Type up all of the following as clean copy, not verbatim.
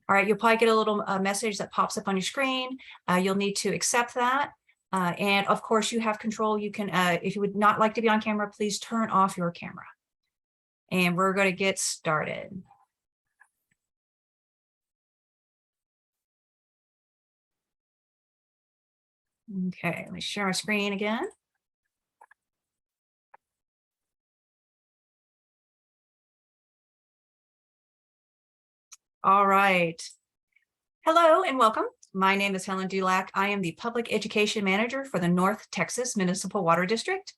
All right, you'll probably get a little message that pops up on your screen. You'll need to accept that. And of course, you have control. You can, if you would not like to be on camera, please turn off your camera. And we're going to get started. Okay, let me share my screen again. All right. Hello and welcome. My name is Helen Dulac. I am the Public Education Manager for the North Texas Municipal Water District.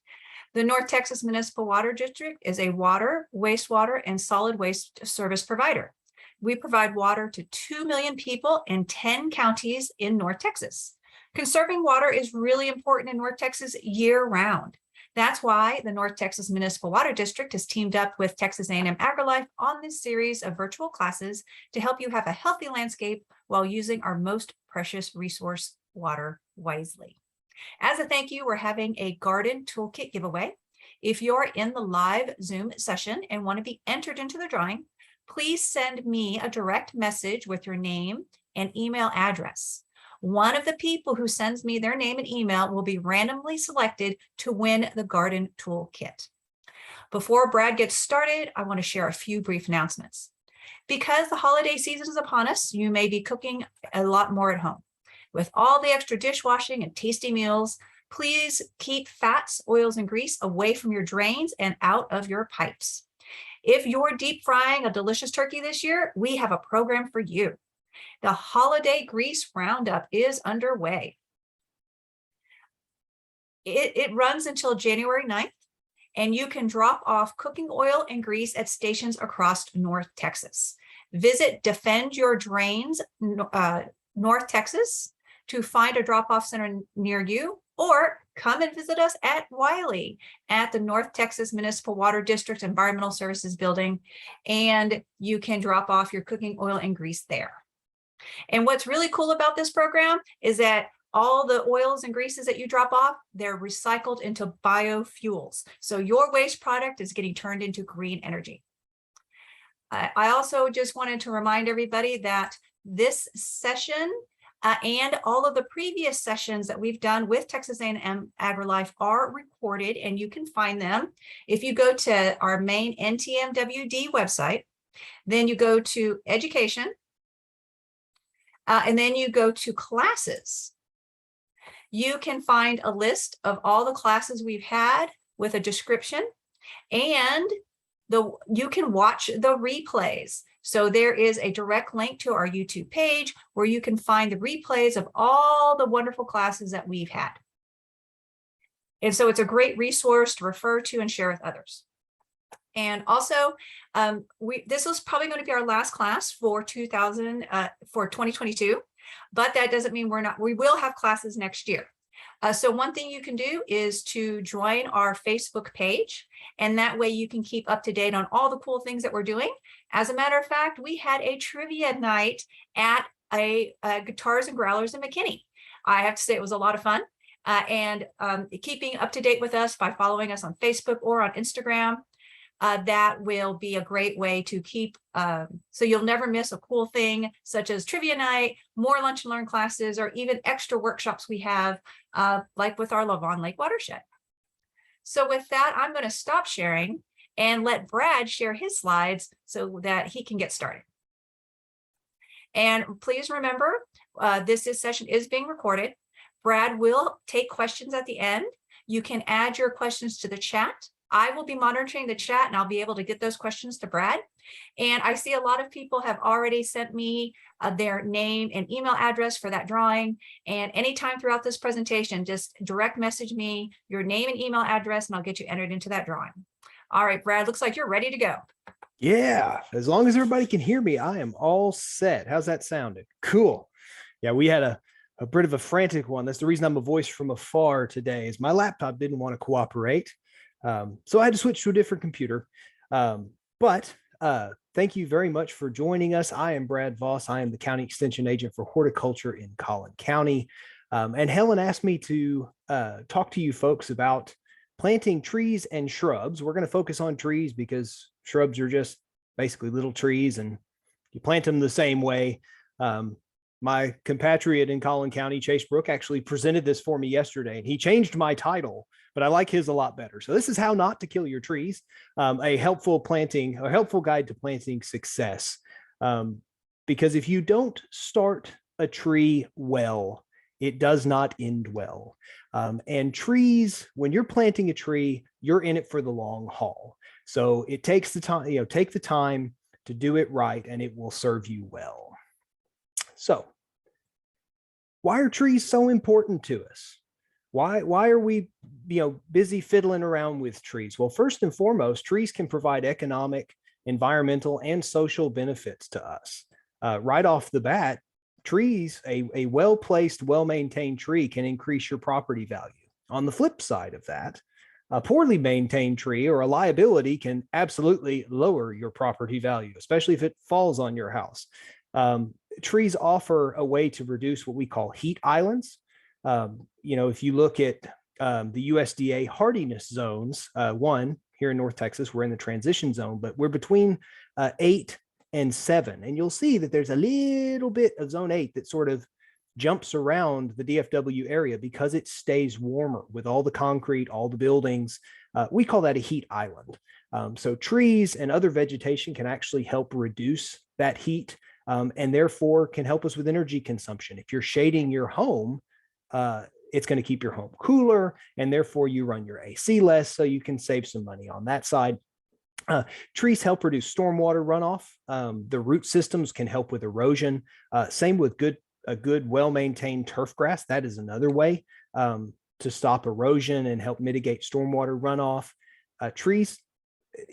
The North Texas Municipal Water District is a water, wastewater, and solid waste service provider. We provide water to 2 million people in 10 counties in North Texas. Conserving water is really important in North Texas year-round. That's why the North Texas Municipal Water District has teamed up with Texas A&M AgriLife on this series of virtual classes to help you have a healthy landscape while using our most precious resource, water, wisely. As a thank you, we're having a garden toolkit giveaway. If you're in the live Zoom session and want to be entered into the drawing, please send me a direct message with your name and email address. One of the people who sends me their name and email will be randomly selected to win the garden toolkit. Before Brad gets started, I want to share a few brief announcements. Because the holiday season is upon us, you may be cooking a lot more at home. With all the extra dishwashing and tasty meals, please keep fats, oils, and grease away from your drains and out of your pipes. If you're deep frying a delicious turkey this year, we have a program for you. The Holiday Grease Roundup is underway. It runs until January 9th, and you can drop off cooking oil and grease at stations across North Texas. Visit Defend Your Drains North Texas to find a drop-off center near you, or come and visit us at Wiley at the North Texas Municipal Water District Environmental Services Building, and you can drop off your cooking oil and grease there. And what's really cool about this program is that all the oils and greases that you drop off, they're recycled into biofuels. So your waste product is getting turned into green energy. I also just wanted to remind everybody that this session and all of the previous sessions that we've done with Texas A&M AgriLife are recorded, and you can find them. If you go to our main NTMWD website, then you go to Education, and then you go to Classes. You can find a list of all the classes we've had with a description, and you can watch the replays. So there is a direct link to our YouTube page where you can find the replays of all the wonderful classes that we've had. And so it's a great resource to refer to and share with others. And also, this was probably going to be our last class for 2022, but that doesn't mean we will have classes next year. So one thing you can do is to join our Facebook page, and that way you can keep up to date on all the cool things that we're doing. As a matter of fact, we had a trivia night at a Guitars and Growlers in McKinney. I have to say it was a lot of fun. And keeping up to date with us by following us on Facebook or on Instagram, that will be a great way to keep, so you'll never miss a cool thing such as trivia night, more lunch and learn classes, or even extra workshops we have, like with our Lavon Lake Watershed. So with that, I'm going to stop sharing and let Brad share his slides so that he can get started. And please remember, this session is being recorded. Brad will take questions at the end. You can add your questions to the chat. I will be monitoring the chat, and I'll be able to get those questions to Brad. And I see a lot of people have already sent me their name and email address for that drawing. And anytime throughout this presentation, just direct message me your name and email address, and I'll get you entered into that drawing. All right, Brad, looks like you're ready to go. Yeah, as long as everybody can hear me, I am all set. How's that sounding? Cool. Yeah, we had a bit of a frantic one. That's the reason I'm a voice from afar today, is my laptop didn't want to cooperate. So I had to switch to a different computer. But thank you very much for joining us. I am Brad Voss. I am the County Extension Agent for Horticulture in Collin County. And Helen asked me to talk to you folks about planting trees and shrubs. We're going to focus on trees because shrubs are just basically little trees and you plant them the same way. My compatriot in Collin County, Chase Brook, actually presented this for me yesterday, and he changed my title, but I like his a lot better. So this is how not to kill your trees, a helpful guide to planting success. Because if you don't start a tree well, it does not end well. And trees, when you're planting a tree, you're in it for the long haul. So it takes the time, take the time to do it right, and it will serve you well. So why are trees so important to us? Why are we, busy fiddling around with trees? Well, first and foremost, trees can provide economic, environmental, and social benefits to us. Right off the bat, trees, a well-placed, well-maintained tree can increase your property value. On the flip side of that, a poorly maintained tree or a liability can absolutely lower your property value, especially if it falls on your house. Trees offer a way to reduce what we call heat islands. If you look at the USDA hardiness zones, one here in North Texas, we're in the transition zone, but we're between 8 and 7. And you'll see that there's a little bit of zone 8 that sort of jumps around the DFW area because it stays warmer with all the concrete, all the buildings. We call that a heat island. So trees and other vegetation can actually help reduce that heat, and therefore can help us with energy consumption. If you're shading your home, it's going to keep your home cooler, and therefore you run your AC less, so you can save some money on that side. Trees help reduce stormwater runoff. The root systems can help with erosion. Same with a good, well-maintained turf grass. That is another way to stop erosion and help mitigate stormwater runoff. Trees,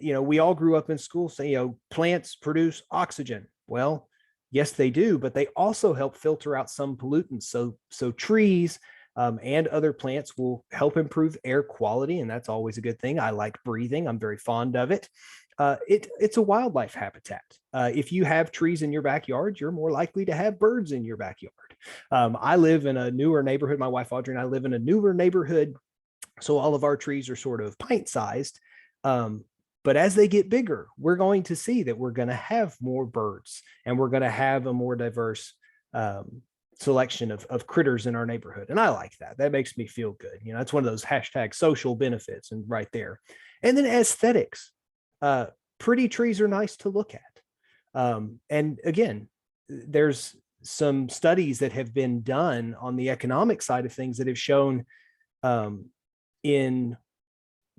we all grew up in school saying, plants produce oxygen. Well, yes, they do, but they also help filter out some pollutants. So trees and other plants will help improve air quality, and that's always a good thing. I like breathing. I'm very fond of it. It's a wildlife habitat. If you have trees in your backyard, you're more likely to have birds in your backyard. I live in a newer neighborhood. My wife, Audrey, and I live in a newer neighborhood, so all of our trees are sort of pint-sized. But as they get bigger, we're going to see that we're going to have more birds, and we're going to have a more diverse selection of critters in our neighborhood. And I like that. That makes me feel good. That's one of those hashtag social benefits and right there. And then aesthetics. Pretty trees are nice to look at. And again, there's some studies that have been done on the economic side of things that have shown in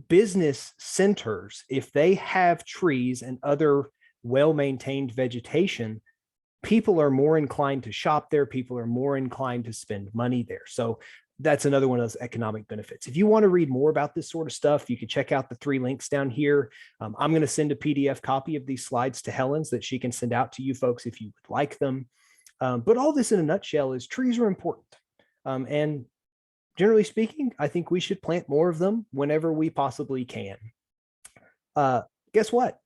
business centers, if they have trees and other well-maintained vegetation, people are more inclined to shop there. People are more inclined to spend money there. So that's another one of those economic benefits. If you want to read more about this sort of stuff, you can check out the 3 links down here. I'm going to send a PDF copy of these slides to Helen so that she can send out to you folks if you would like them. But all this in a nutshell is trees are important. And generally speaking, I think we should plant more of them whenever we possibly can. Guess what?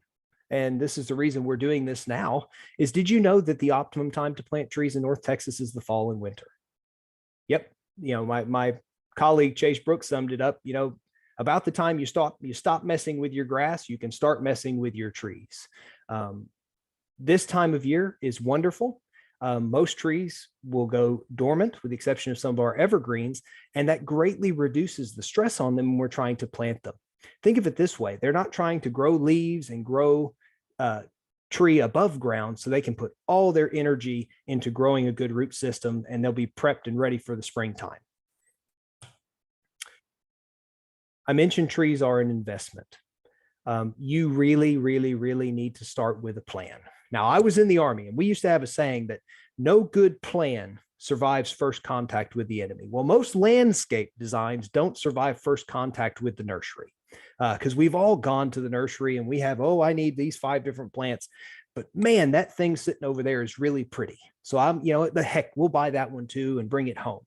And this is the reason we're doing this now, is did you know that the optimum time to plant trees in North Texas is the fall and winter? Yep. My colleague Chase Brooks summed it up, about the time you stop messing with your grass, you can start messing with your trees. This time of year is wonderful. Most trees will go dormant with the exception of some of our evergreens, and that greatly reduces the stress on them when we're trying to plant them. Think of it this way. They're not trying to grow leaves and grow tree above ground, so they can put all their energy into growing a good root system, and they'll be prepped and ready for the springtime. I mentioned trees are an investment. You really, really, really need to start with a plan. Now, I was in the Army, and we used to have a saying that no good plan survives first contact with the enemy. Well, most landscape designs don't survive first contact with the nursery, because we've all gone to the nursery and we have, I need these 5 different plants, but man, that thing sitting over there is really pretty. So the heck, we'll buy that one too and bring it home.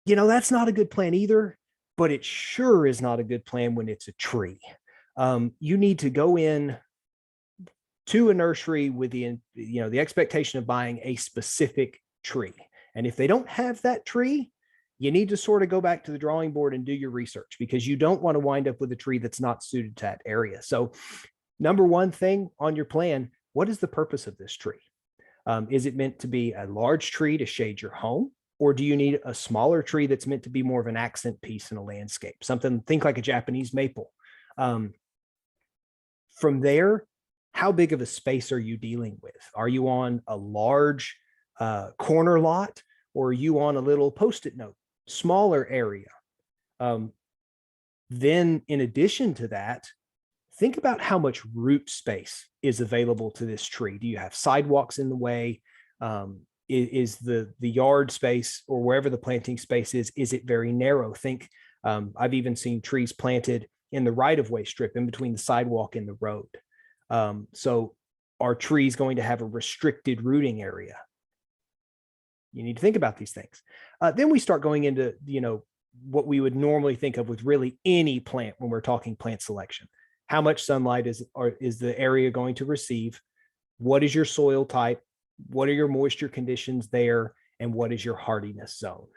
That's not a good plan either, but it sure is not a good plan when it's a tree. You need to go in to a nursery with the expectation of buying a specific tree. And if they don't have that tree, you need to sort of go back to the drawing board and do your research, because you don't want to wind up with a tree that's not suited to that area. So number one thing on your plan, what is the purpose of this tree? Is it meant to be a large tree to shade your home? Or do you need a smaller tree that's meant to be more of an accent piece in a landscape? Something, think like a Japanese maple. From there, how big of a space are you dealing with? Are you on a large corner lot, or are you on a little post-it note, smaller area? Then in addition to that, think about how much root space is available to this tree. Do you have sidewalks in the way? Is the yard space, or wherever the planting space is it very narrow? Think, I've even seen trees planted in the right-of-way strip in between the sidewalk and the road. So are trees going to have a restricted rooting area? You need to think about these things. Then we start going into, what we would normally think of with really any plant when we're talking plant selection. How much sunlight is the area going to receive? What is your soil type? What are your moisture conditions there? And what is your hardiness zone?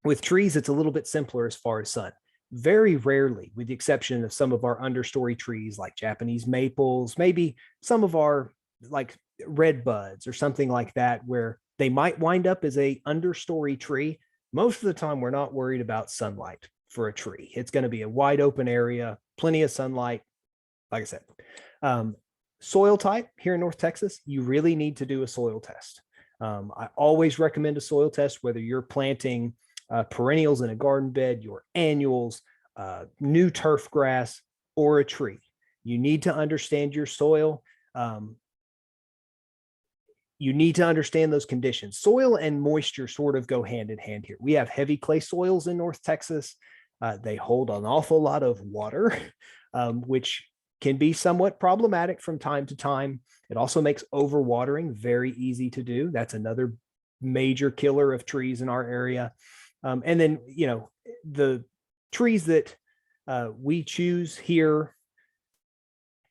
With trees, it's a little bit simpler as far as sun. Very rarely, with the exception of some of our understory trees like Japanese maples, maybe some of our like red buds or something like that, where they might wind up as a understory tree. Most of the time, we're not worried about sunlight for a tree. It's going to be a wide open area, plenty of sunlight. Like I said, soil type here in North Texas, you really need to do a soil test. I always recommend a soil test, whether you're planting perennials in a garden bed, your annuals, new turf grass, or a tree. You need to understand your soil. You need to understand those conditions. Soil and moisture sort of go hand in hand here. We have heavy clay soils in North Texas. They hold an awful lot of water, which can be somewhat problematic from time to time. It also makes overwatering very easy to do. That's another major killer of trees in our area. And then, the trees that we choose here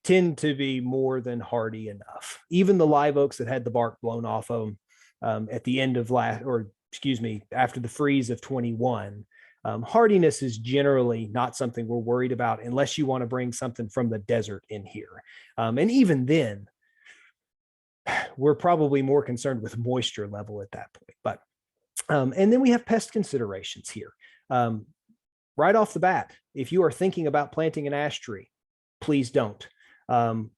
tend to be more than hardy enough. Even the live oaks that had the bark blown off of them at the end of after the freeze of 21, hardiness is generally not something we're worried about unless you want to bring something from the desert in here. And even then, we're probably more concerned with moisture level at that point. But and then we have pest considerations here. Right off the bat, if you are thinking about planting an ash tree, please don't.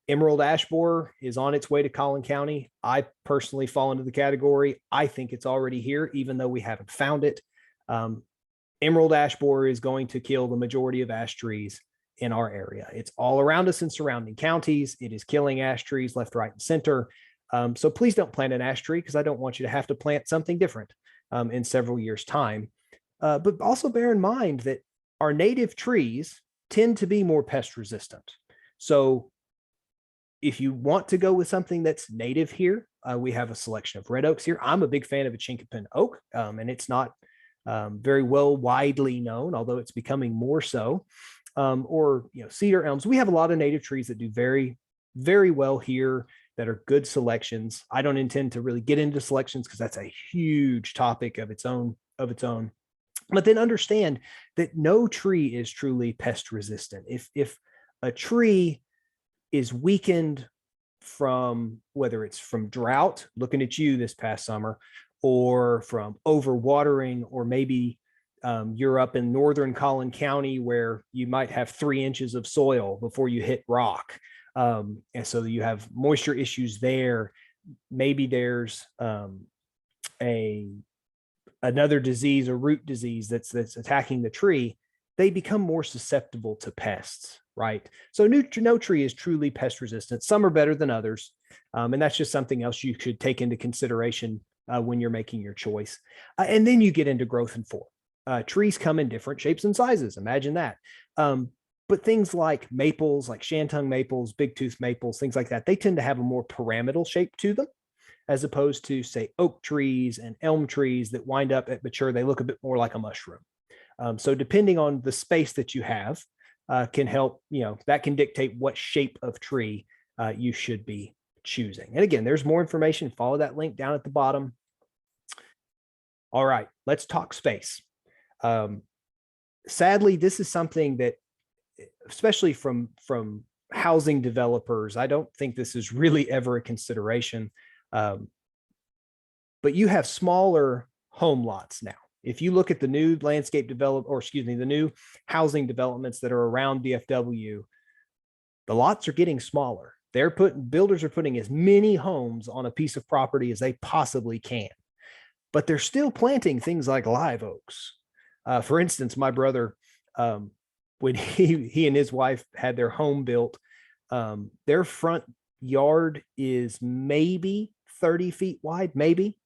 Emerald ash borer is on its way to Collin County. I personally fall into the category. I think it's already here, even though we haven't found it. Emerald ash borer is going to kill the majority of ash trees in our area. It's all around us in surrounding counties. It is killing ash trees left, right, and center. So please don't plant an ash tree, because I don't want you to have to plant something different in several years' time. But also bear in mind that our native trees tend to be more pest resistant. So if you want to go with something that's native here, we have a selection of red oaks here. I'm a big fan of a chinkapin oak, and it's not very well widely known, although it's becoming more so. Or cedar elms. We have a lot of native trees that do very, very well here, that are good selections. I don't intend to really get into selections because that's a huge topic of its own. But then understand that no tree is truly pest resistant. If a tree is weakened from, whether it's from drought, looking at you this past summer, or from overwatering, or maybe you're up in northern Collin County where you might have 3 inches of soil before you hit rock. And so you have moisture issues there. Maybe there's another disease, a root disease that's attacking the tree. They become more susceptible to pests, right? So no tree is truly pest resistant. Some are better than others. And that's just something else you should take into consideration when you're making your choice. And then you get into growth and form. Trees come in different shapes and sizes. Imagine that. But things like maples, like shantung maples, big tooth maples, things like that, they tend to have a more pyramidal shape to them, as opposed to, say, oak trees and elm trees that wind up at mature, they look a bit more like a mushroom. So depending on the space that you have, can help, that can dictate what shape of tree you should be choosing. And again, there's more information. Follow that link down at the bottom. All right, let's talk space. Sadly, this is something that, especially from housing developers, I don't think this is really ever a consideration. But you have smaller home lots now. If you look at the new landscape the new housing developments that are around DFW, the lots are getting smaller. Builders are putting as many homes on a piece of property as they possibly can, but they're still planting things like live oaks. For instance, my brother, when he and his wife had their home built, their front yard is maybe 30 feet wide, maybe.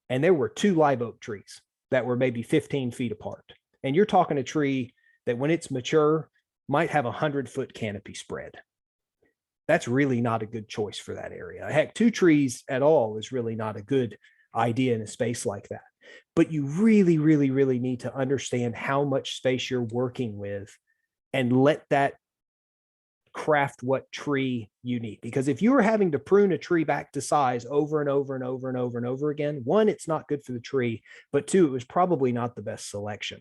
And there were 2 live oak trees that were maybe 15 feet apart. And you're talking a tree that when it's mature might have 100-foot canopy spread. That's really not a good choice for that area. Heck, 2 trees at all is really not a good idea in a space like that. But you really, really, really need to understand how much space you're working with and let that craft what tree you need. Because if you are having to prune a tree back to size over and over and over and over and over again, 1, it's not good for the tree, but 2, it was probably not the best selection.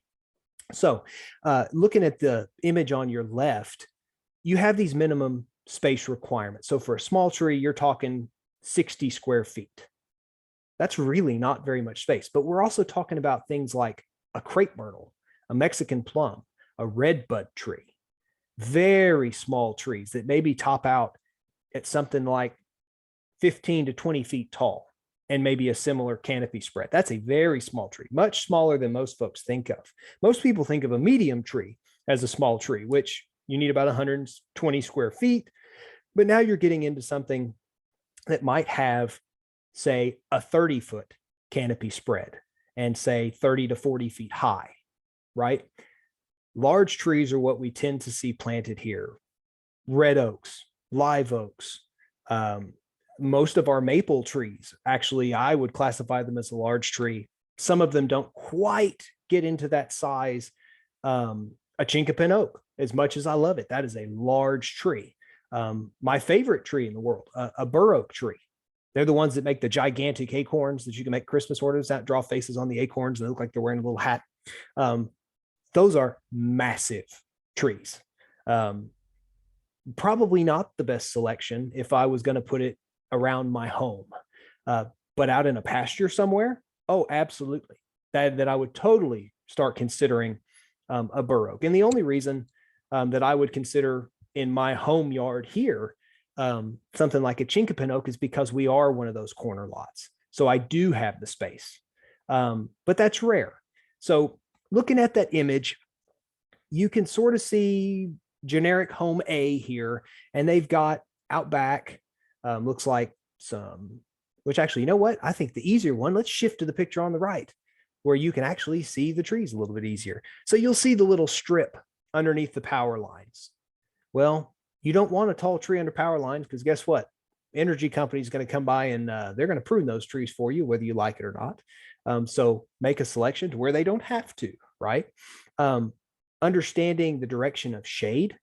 So looking at the image on your left, you have these minimum space requirements. So for a small tree, you're talking 60 square feet. That's really not very much space, but we're also talking about things like a crepe myrtle, a Mexican plum, a redbud tree, very small trees that maybe top out at something like 15 to 20 feet tall and maybe a similar canopy spread. That's a very small tree, much smaller than most folks think of. Most people think of a medium tree as a small tree, which you need about 120 square feet. But now you're getting into something that might have, say, a 30-foot canopy spread and say 30 to 40 feet high, right? Large trees are what we tend to see planted here. Red oaks, live oaks, most of our maple trees, actually, I would classify them as a large tree. Some of them don't quite get into that size. A chinkapin oak, as much as I love it, that is a large tree. My favorite tree in the world, a bur oak tree. They're the ones that make the gigantic acorns that you can make Christmas orders that draw faces on the acorns and they look like they're wearing a little hat. Those are massive trees. Probably not the best selection if I was going to put it around my home, but out in a pasture somewhere. Oh, absolutely. That I would totally start considering a bur oak. And the only reason that I would consider in my home yard here something like a chinkapin oak is because we are one of those corner lots. So I do have the space, but that's rare. So looking at that image, you can sort of see generic home A here, and they've got out back, looks like some, which actually, you know what? I think the easier one, let's shift to the picture on the right where you can actually see the trees a little bit easier. So you'll see the little strip underneath the power lines. Well, you don't want a tall tree under power lines because guess what? Energy company is going to come by and they're going to prune those trees for you, whether you like it or not. So make a selection to where they don't have to, right? Understanding the direction of shade,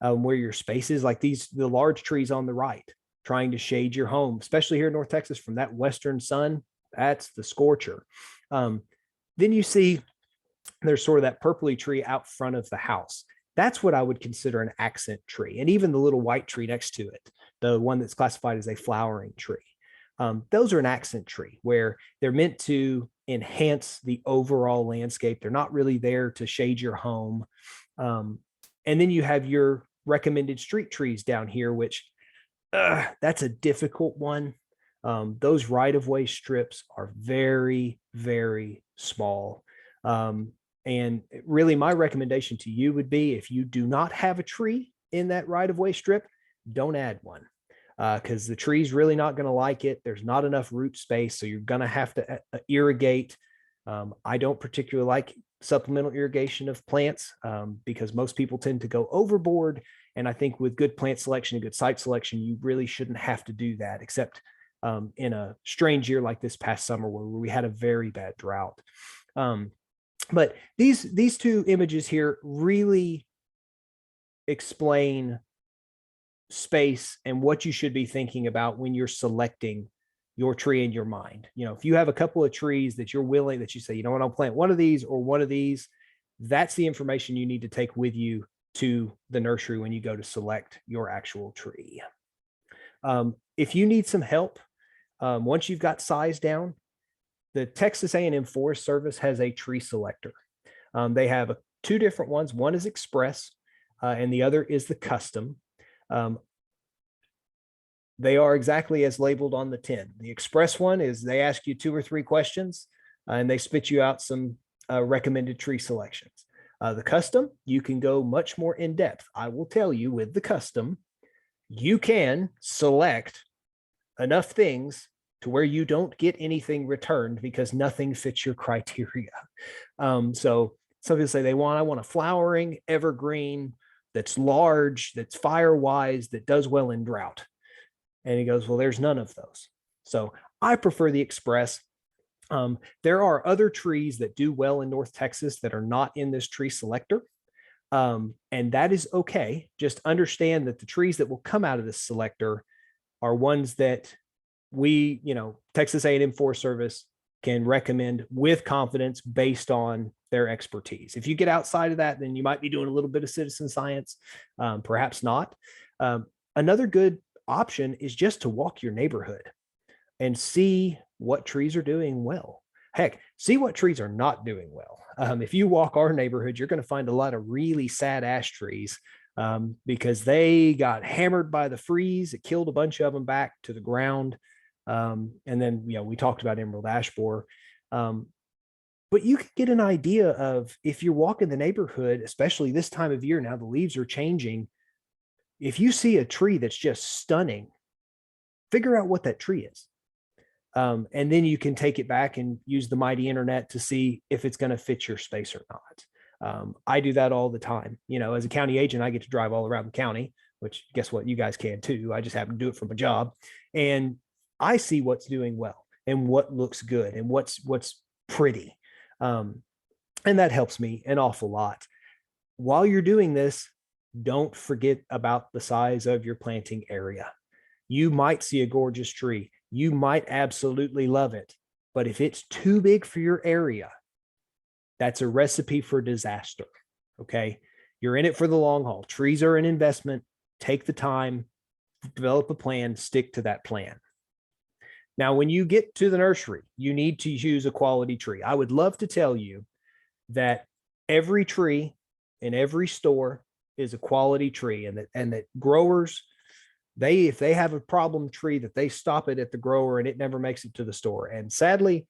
where your space is, like the large trees on the right, trying to shade your home, especially here in North Texas from that western sun, that's the scorcher. Then you see there's sort of that purpley tree out front of the house. That's what I would consider an accent tree. And even the little white tree next to it, the one that's classified as a flowering tree. Those are an accent tree where they're meant to enhance the overall landscape. They're not really there to shade your home. And then you have your recommended street trees down here, which that's a difficult one. Those right-of-way strips are very, very small. And really my recommendation to you would be, if you do not have a tree in that right-of-way strip, don't add one. Because the tree's really not going to like it. There's not enough root space, so you're going to have to irrigate. I don't particularly like supplemental irrigation of plants because most people tend to go overboard. And I think with good plant selection and good site selection, you really shouldn't have to do that, except in a strange year like this past summer where we had a very bad drought. But these 2 images here really explain space and what you should be thinking about when you're selecting your tree in your mind. You know, if you have a couple of trees that you're willing, that you say, you know what, I'll plant one of these or one of these, that's the information you need to take with you to the nursery when you go to select your actual tree. If you need some help Once you've got size down, the Texas A&M Forest Service has a tree selector. They have two different ones. One is Express, and the other is the Custom. They are exactly as labeled on the tin. The Express one is they ask you 2 or 3 questions, and they spit you out some recommended tree selections. The Custom, you can go much more in depth. I will tell you, with the Custom, you can select enough things to where you don't get anything returned because nothing fits your criteria. So some people say I want a flowering evergreen that's large, that's fire wise, that does well in drought. And he goes, well, there's none of those. So I prefer the Express. There are other trees that do well in North Texas that are not in this tree selector. And that is okay. Just understand that the trees that will come out of this selector are ones that we, Texas A&M Forest Service can recommend with confidence based on their expertise. If you get outside of that, then you might be doing a little bit of citizen science, perhaps not. Another good option is just to walk your neighborhood and see what trees are doing well. Heck, see what trees are not doing well. If you walk our neighborhood, you're going to find a lot of really sad ash trees because they got hammered by the freeze. It killed a bunch of them back to the ground. And then, we talked about emerald ash borer. But you can get an idea of, if you're walking the neighborhood, especially this time of year now, the leaves are changing. If you see a tree that's just stunning, figure out what that tree is. And then you can take it back and use the mighty internet to see if it's going to fit your space or not. I do that all the time. As a county agent, I get to drive all around the county, which guess what? You guys can too. I just happen to do it for my job. And I see what's doing well and what looks good and what's pretty. And that helps me an awful lot. While you're doing this, don't forget about the size of your planting area. You might see a gorgeous tree. You might absolutely love it. But if it's too big for your area, that's a recipe for disaster. Okay. You're in it for the long haul. Trees are an investment. Take the time, develop a plan, stick to that plan. Now, when you get to the nursery, you need to use a quality tree. I would love to tell you that every tree in every store is a quality tree, and that growers, if they have a problem tree, that they stop it at the grower and it never makes it to the store. And sadly,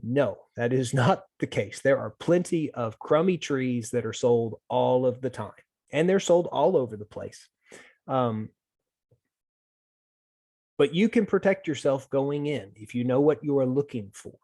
no, that is not the case. There are plenty of crummy trees that are sold all of the time, and they're sold all over the place. But you can protect yourself going in if you know what you are looking for.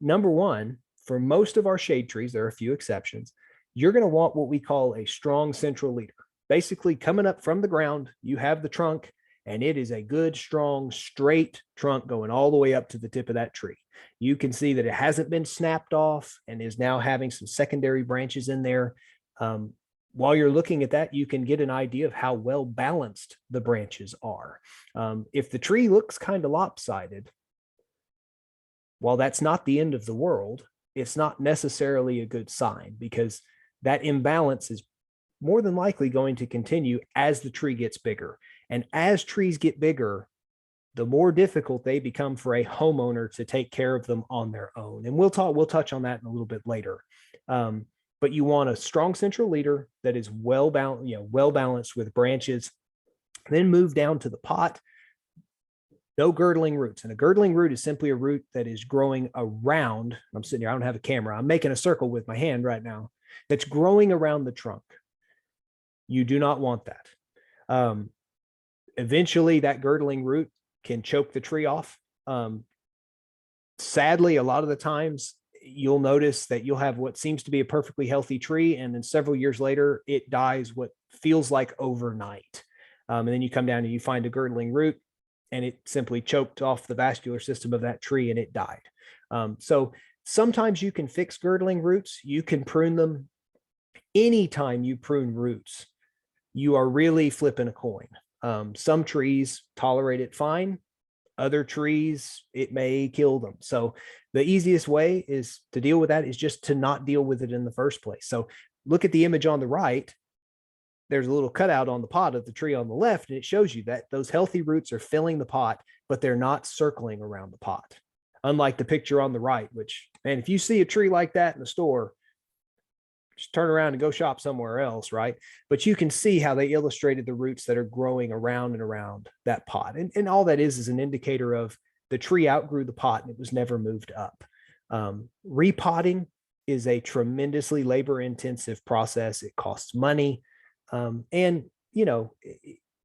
Number one, for most of our shade trees, there are a few exceptions, you're going to want what we call a strong central leader. Basically, coming up from the ground, you have the trunk, and it is a good, strong, straight trunk going all the way up to the tip of that tree. You can see that it hasn't been snapped off and is now having some secondary branches in there. While you're looking at that, you can get an idea of how well balanced the branches are. If the tree looks kind of lopsided, while that's not the end of the world, it's not necessarily a good sign, because that imbalance is more than likely going to continue as the tree gets bigger. And as trees get bigger, the more difficult they become for a homeowner to take care of them on their own. And we'll touch on that in a little bit later. But you want a strong central leader that is well balanced with branches. Then move down to the pot. No girdling roots. And a girdling root is simply a root that is growing around. I'm sitting here, I don't have a camera. I'm making a circle with my hand right now. That's growing around the trunk. You do not want that. Eventually, that girdling root can choke the tree off. Sadly, a lot of the times, you'll notice that you'll have what seems to be a perfectly healthy tree, and then several years later, it dies what feels like overnight. And then you come down and you find a girdling root, and it simply choked off the vascular system of that tree and it died. So sometimes you can fix girdling roots. You can prune them. Anytime you prune roots, you are really flipping a coin. Some trees tolerate it fine. Other trees, it may kill them. So the easiest way is to deal with that is just to not deal with it in the first place. So look at the image on the right. there's a little cutout on the pot of the tree on the left, and it shows you that those healthy roots are filling the pot, but they're not circling around the pot. Unlike the picture on the right, which, man, if you see a tree like that in the store, just turn around and go shop somewhere else, right? But you can see how they illustrated the roots that are growing around and around that pot. And all that is an indicator of the tree outgrew the pot and it was never moved up. Repotting is a tremendously labor intensive process. It costs money. And, you know,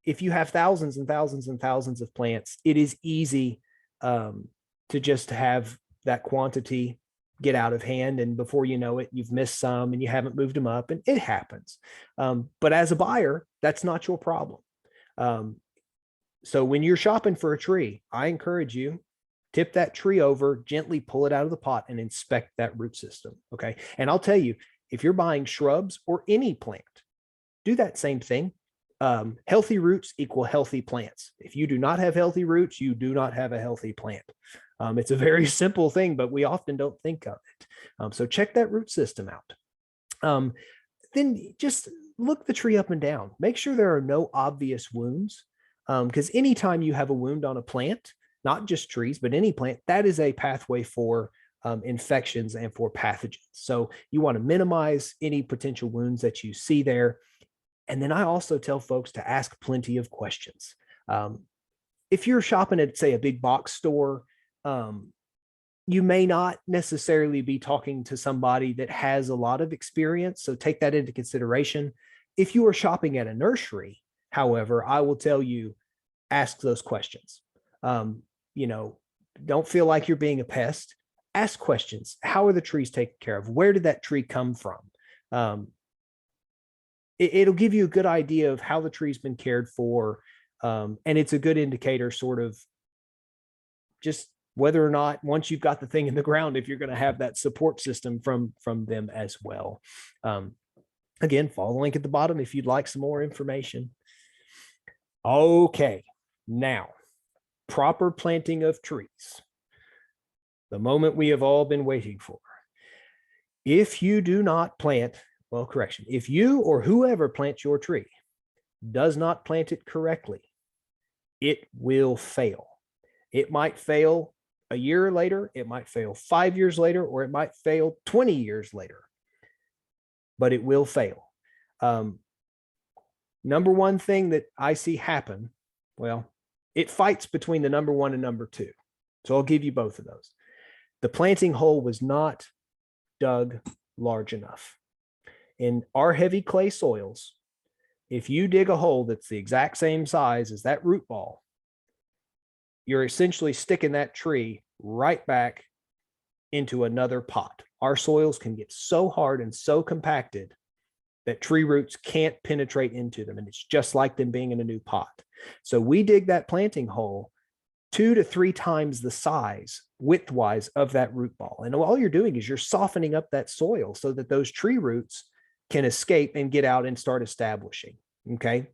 if you have thousands and thousands and thousands of plants, it is easy to just have that quantity get out of hand. And before you know it, you've missed some and you haven't moved them up, and it happens. But as a buyer, that's not your problem. So when you're shopping for a tree, I encourage you, tip that tree over, gently pull it out of the pot and inspect that root system. Okay. And I'll tell you, if you're buying shrubs or any plant, do that same thing. Healthy roots equal healthy plants. If you do not have healthy roots, you do not have a healthy plant. It's a very simple thing, but we often don't think of it. So check that root system out. Then just look the tree up and down. Make sure there are no obvious wounds, because anytime you have a wound on a plant, not just trees, but any plant, that is a pathway for infections and for pathogens. So you want to minimize any potential wounds that you see there. And then I also tell folks to ask plenty of questions. If you're shopping at, say, a big box store, you may not necessarily be talking to somebody that has a lot of experience. So take that into consideration. If you are shopping at a nursery, however, I will tell you, ask those questions. You know, don't feel like you're being a pest. Ask questions. How are the trees taken care of? Where did that tree come from? It'll give you a good idea of how the tree's been cared for. And it's a good indicator, sort of, just whether or not, once you've got the thing in the ground, if you're going to have that support system from them as well. Again, follow the link at the bottom if you'd like some more information. Okay, now, proper planting of trees. The moment we have all been waiting for. If you do not plant, well, correction, if you or whoever plants your tree does not plant it correctly, it will fail. It might fail a year later, it might fail 5 years later, or it might fail 20 years later, but it will fail. Number one thing that I see happen, well, it fights between the number one and number two. So I'll give you both of those. The planting hole was not dug large enough. In our heavy clay soils, if you dig a hole that's the exact same size as that root ball, you're essentially sticking that tree right back into another pot. Our soils can get so hard and so compacted that tree roots can't penetrate into them. And it's just like them being in a new pot. So we dig that planting hole 2 to 3 times the size widthwise of that root ball. And all you're doing is you're softening up that soil so that those tree roots can escape and get out and start establishing. Okay.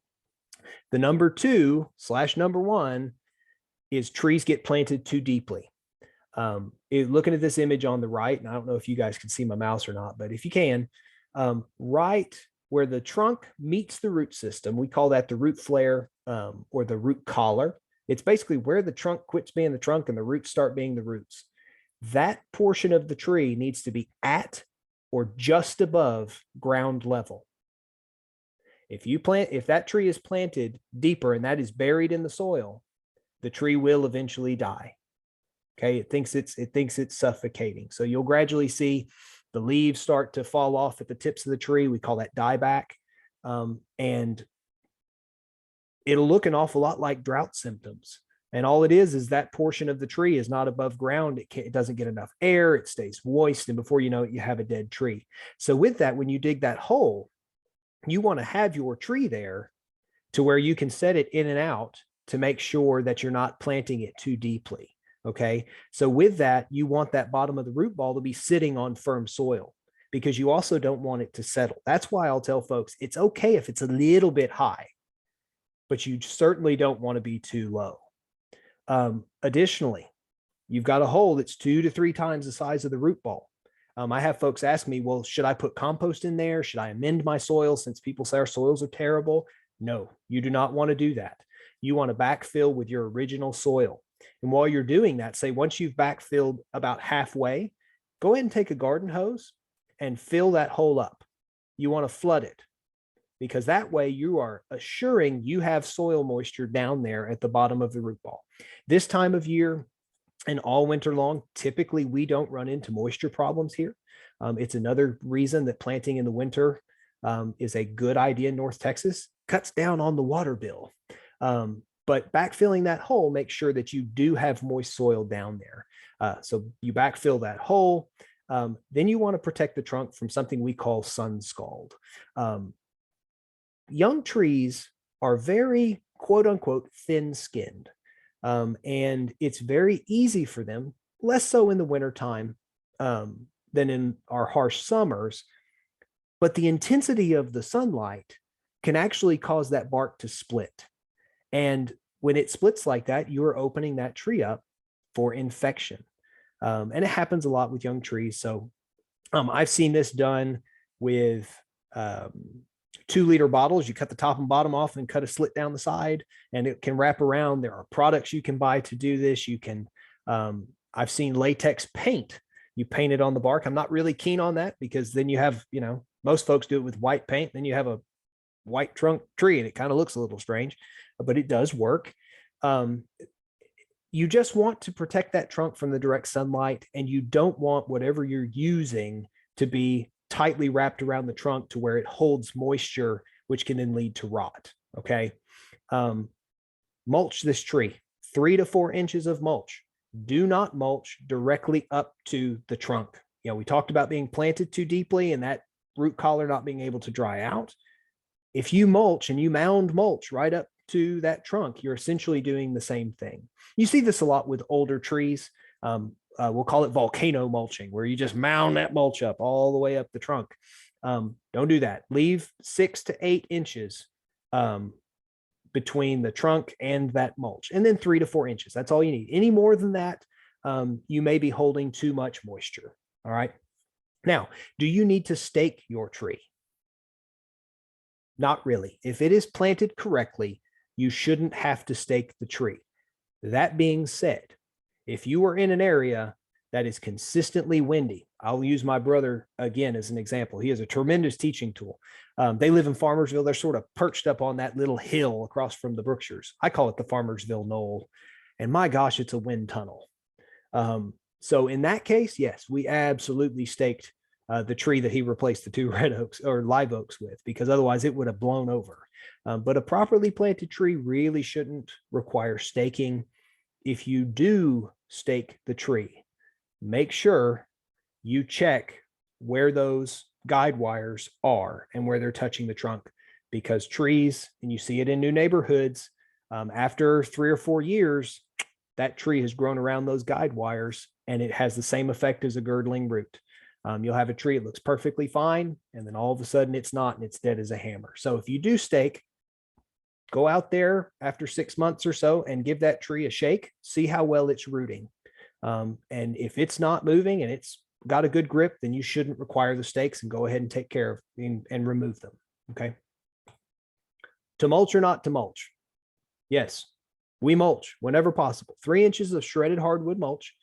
The number 2/number 1 is trees get planted too deeply. Looking at this image on the right, and I don't know if you guys can see my mouse or not, but if you can, right where the trunk meets the root system, we call that the root flare, or the root collar. It's basically where the trunk quits being the trunk and the roots start being the roots. That portion of the tree needs to be at or just above ground level. If that tree is planted deeper and that is buried in the soil, the tree will eventually die. Okay, it thinks it's suffocating. So you'll gradually see the leaves start to fall off at the tips of the tree. We call that dieback. And it'll look an awful lot like drought symptoms. And all it is that portion of the tree is not above ground. It doesn't get enough air. It stays moist. And before you know it, you have a dead tree. So with that, when you dig that hole, you want to have your tree there to where you can set it in and out to make sure that you're not planting it too deeply. Okay. So with that, you want that bottom of the root ball to be sitting on firm soil, because you also don't want it to settle. That's why I'll tell folks it's okay if it's a little bit high, but you certainly don't want to be too low. Additionally, you've got a hole that's 2 to 3 times the size of the root ball. I have folks ask me, well, should I put compost in there? Should I amend my soil since people say our soils are terrible? No, you do not want to do that. You want to backfill with your original soil. And while you're doing that, say once you've backfilled about halfway, go ahead and take a garden hose and fill that hole up. You want to flood it because that way you are assuring you have soil moisture down there at the bottom of the root ball. This time of year and all winter long, typically we don't run into moisture problems here. It's another reason that planting in the winter is a good idea in North Texas. Cuts down on the water bill. But backfilling that hole, make sure that you do have moist soil down there. So you backfill that hole. Then you want to protect the trunk from something we call sun scald. Young trees are very quote unquote thin skinned. And it's very easy for them, less so in the wintertime than in our harsh summers. But the intensity of the sunlight can actually cause that bark to split. And when it splits like that, you're opening that tree up for infection. And it happens a lot with young trees. So I've seen this done with 2-liter bottles. You cut the top and bottom off and cut a slit down the side, and it can wrap around. There are products you can buy to do this. You can, I've seen latex paint. You paint it on the bark. I'm not really keen on that because then you have, most folks do it with white paint. Then you have a white trunk tree and it kind of looks a little strange, but it does work. You just want to protect that trunk from the direct sunlight, and you don't want whatever you're using to be tightly wrapped around the trunk to where it holds moisture, which can then lead to rot. Okay. Mulch this tree, 3 to 4 inches of mulch. Do not mulch directly up to the trunk. We talked about being planted too deeply and that root collar not being able to dry out. If you mulch and you mound mulch right up to that trunk, you're essentially doing the same thing. You see this a lot with older trees. We'll call it volcano mulching, where you just mound that mulch up all the way up the trunk. Don't do that. Leave 6 to 8 inches between the trunk and that mulch, and then 3 to 4 inches. That's all you need. Any more than that, you may be holding too much moisture. All right. Now, do you need to stake your tree? Not really. If it is planted correctly, you shouldn't have to stake the tree. That being said, if you are in an area that is consistently windy, I'll use my brother again as an example. He is a tremendous teaching tool. They live in Farmersville. They're sort of perched up on that little hill across from the Brookshires. I call it the Farmersville Knoll. And my gosh, it's a wind tunnel. So in that case, yes, we absolutely staked the tree that he replaced the 2 red oaks or live oaks with, because otherwise it would have blown over. But a properly planted tree really shouldn't require staking. If you do stake the tree, make sure you check where those guide wires are and where they're touching the trunk, because trees, and you see it in new neighborhoods, after 3 or 4 years, that tree has grown around those guide wires and it has the same effect as a girdling root. You'll have a tree, it looks perfectly fine, and then all of a sudden it's not, and it's dead as a hammer. So if you do stake, go out there after 6 months or so and give that tree a shake, see how well it's rooting. And if it's not moving and it's got a good grip, then you shouldn't require the stakes, and go ahead and take care of and remove them. Okay. To mulch or not to mulch? Yes, we mulch whenever possible. 3 inches of shredded hardwood mulch.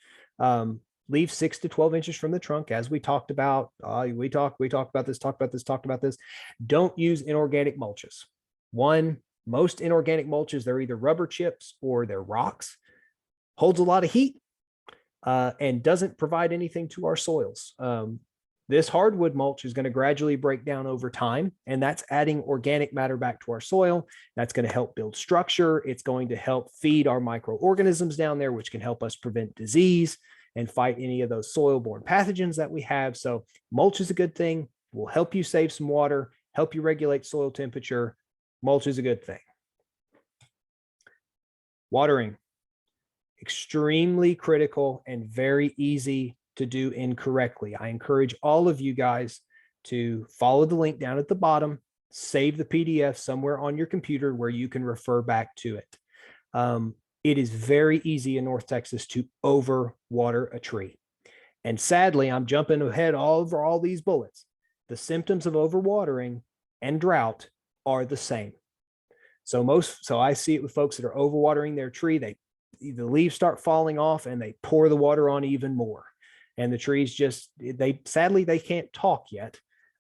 Leave 6 to 12 inches from the trunk, as we talked about. We talked about this. Don't use inorganic mulches. Most inorganic mulches, they're either rubber chips or they're rocks. Holds a lot of heat and doesn't provide anything to our soils. This hardwood mulch is going to gradually break down over time, and that's adding organic matter back to our soil. That's going to help build structure. It's going to help feed our microorganisms down there, which can help us prevent disease and fight any of those soil-borne pathogens that we have. So mulch is a good thing. Will help you save some water, help you regulate soil temperature. Mulch is a good thing. Watering, extremely critical and very easy to do incorrectly. I encourage all of you guys to follow the link down at the bottom, save the PDF somewhere on your computer where you can refer back to it. It is very easy in North Texas to overwater a tree. And sadly, I'm jumping ahead all over all these bullets. The symptoms of overwatering and drought are the same. So I see it with folks that are overwatering their tree. The leaves start falling off and they pour the water on even more. And the trees sadly, they can't talk yet.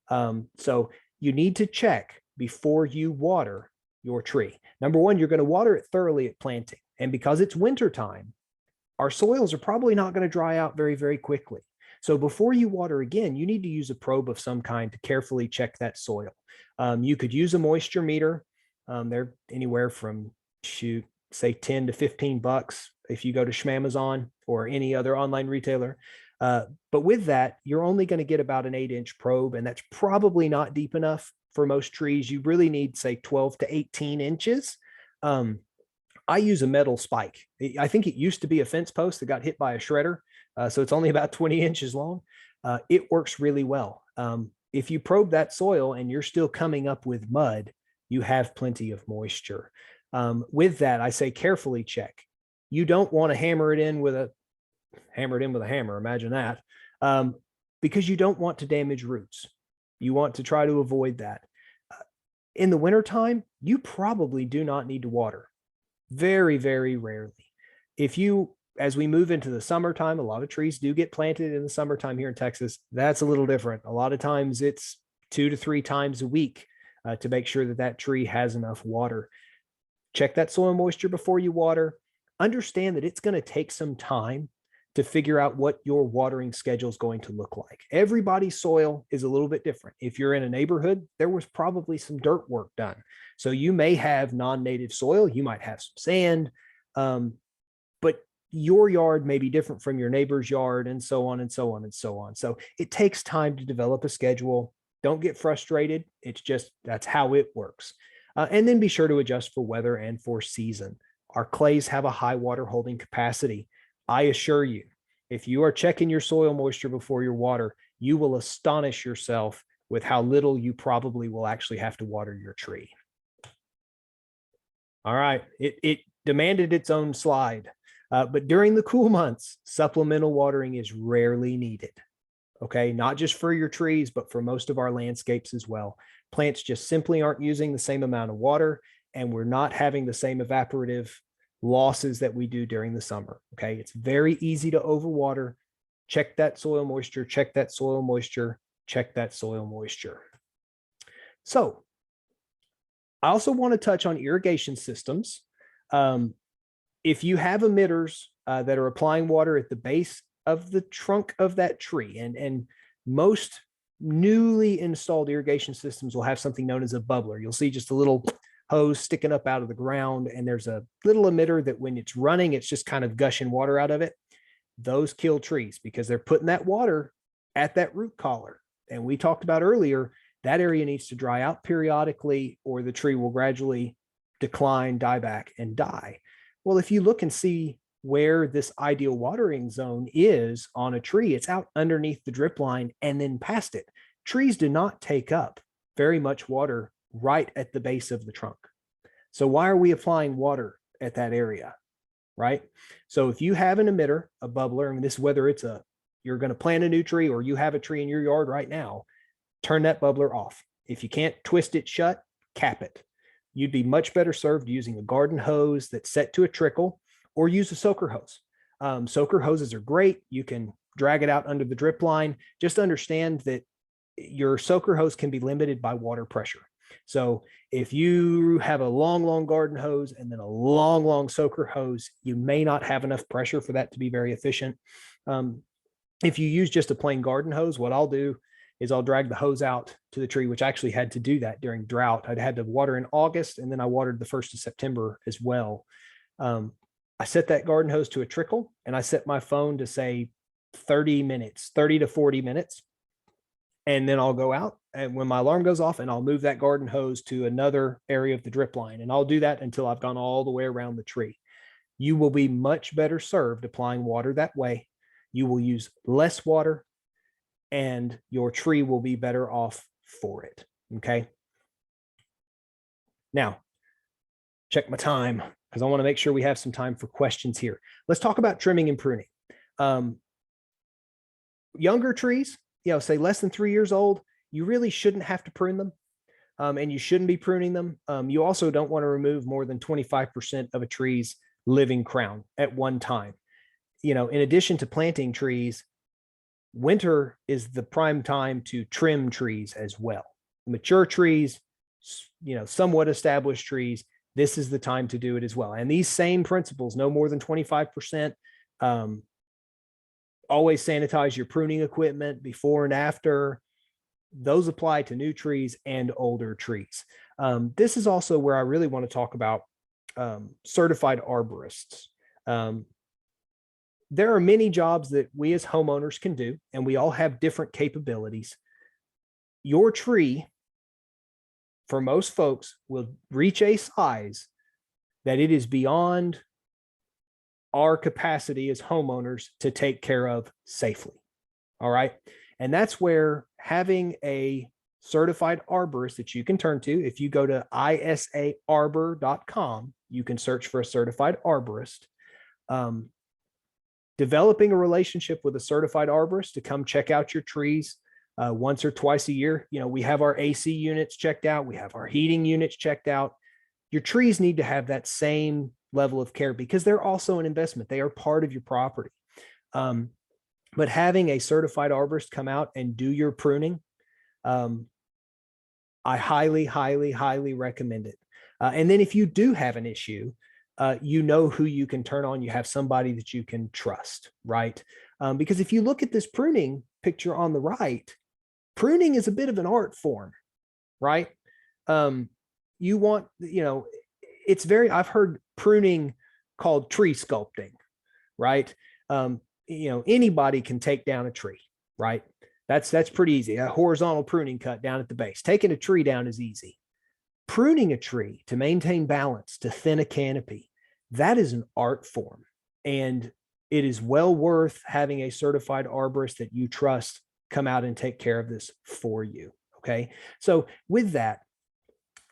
So you need to check before you water your tree. Number one, you're going to water it thoroughly at planting. And because it's wintertime, our soils are probably not going to dry out very, very quickly. So before you water again, you need to use a probe of some kind to carefully check that soil. You could use a moisture meter. They're anywhere from say 10 to 15 bucks if you go to Schmamazon or any other online retailer. But with that, you're only going to get about an 8-inch probe, and that's probably not deep enough for most trees. You really need, say, 12 to 18 inches. I use a metal spike. I think it used to be a fence post that got hit by a shredder. So it's only about 20 inches long. It works really well. If you probe that soil and you're still coming up with mud, you have plenty of moisture. With that, I say carefully check. You don't want to hammer it in with a hammer. Imagine that. Because you don't want to damage roots. You want to try to avoid that. In the wintertime, you probably do not need to water. Very, very rarely. As we move into the summertime, a lot of trees do get planted in the summertime here in Texas. That's a little different. A lot of times it's 2 to 3 times a week to make sure that that tree has enough water. Check that soil moisture before you water. Understand that it's going to take some time to figure out what your watering schedule is going to look like. Everybody's soil is a little bit different. If you're in a neighborhood, there was probably some dirt work done. So you may have non-native soil, you might have some sand, but your yard may be different from your neighbor's yard, and so on and so on and so on. So it takes time to develop a schedule. Don't get frustrated. That's how it works. And then be sure to adjust for weather and for season. Our clays have a high water holding capacity. I assure you, if you are checking your soil moisture before your water, you will astonish yourself with how little you probably will actually have to water your tree. All right, it demanded its own slide, but during the cool months, supplemental watering is rarely needed. Okay, not just for your trees, but for most of our landscapes as well. Plants just simply aren't using the same amount of water, and we're not having the same evaporative losses that we do during the summer. Okay, it's very easy to overwater. Check that soil moisture, check that soil moisture, check that soil moisture. So I also want to touch on irrigation systems. If you have emitters that are applying water at the base of the trunk of that tree, and most newly installed irrigation systems will have something known as a bubbler. You'll see just a little hose sticking up out of the ground, and there's a little emitter that when it's running, it's just kind of gushing water out of it. Those kill trees because they're putting that water at that root collar. And we talked about earlier, that area needs to dry out periodically or the tree will gradually decline, die back, and die. Well, if you look and see where this ideal watering zone is on a tree, it's out underneath the drip line and then past it. Trees do not take up very much water right at the base of the trunk. So why are we applying water at that area, right? So if you have an emitter, a bubbler, and this is whether you're going to plant a new tree or you have a tree in your yard right now, turn that bubbler off. If you can't twist it shut, cap it. You'd be much better served using a garden hose that's set to a trickle, or use a soaker hose. Soaker hoses are great. You can drag it out under the drip line. Just understand that your soaker hose can be limited by water pressure. So if you have a long, long garden hose and then a long, long soaker hose, you may not have enough pressure for that to be very efficient. If you use just a plain garden hose, what I'll do is I'll drag the hose out to the tree, which I actually had to do that during drought. I'd had to water in August, and then I watered the 1st of September as well. I set that garden hose to a trickle, and I set my phone to say 30 to 40 minutes. And then I'll go out, and when my alarm goes off, and I'll move that garden hose to another area of the drip line. And I'll do that until I've gone all the way around the tree. You will be much better served applying water that way. You will use less water, and your tree will be better off for it. Okay. Now, check my time because I want to make sure we have some time for questions here. Let's talk about trimming and pruning. Younger trees, say less than 3 years old, you really shouldn't have to prune them. And you shouldn't be pruning them. You also don't want to remove more than 25% of a tree's living crown at one time. In addition to planting trees, winter is the prime time to trim trees as well. Mature trees, somewhat established trees, this is the time to do it as well. And these same principles, no more than 25%. Always sanitize your pruning equipment before and after. Those apply to new trees and older trees. This is also where I really want to talk about certified arborists. There are many jobs that we as homeowners can do, and we all have different capabilities. Your tree, for most folks, will reach a size that it is beyond our capacity as homeowners to take care of safely. All right. And that's where having a certified arborist that you can turn to, if you go to isaarbor.com, you can search for a certified arborist. Developing a relationship with a certified arborist to come check out your trees once or twice a year. We have our AC units checked out. We have our heating units checked out. Your trees need to have that same level of care because they're also an investment. They are part of your property. But having a certified arborist come out and do your pruning, I highly, highly, highly recommend it. And then if you do have an issue, you know who you can turn on. You have somebody that you can trust, right? Because if you look at this pruning picture on the right, pruning is a bit of an art form, right? You want, it's I've heard pruning called tree sculpting, right? Anybody can take down a tree, right? That's pretty easy. A horizontal pruning cut down at the base. Taking a tree down is easy. Pruning a tree to maintain balance, to thin a canopy, that is an art form. And it is well worth having a certified arborist that you trust come out and take care of this for you. Okay. So with that,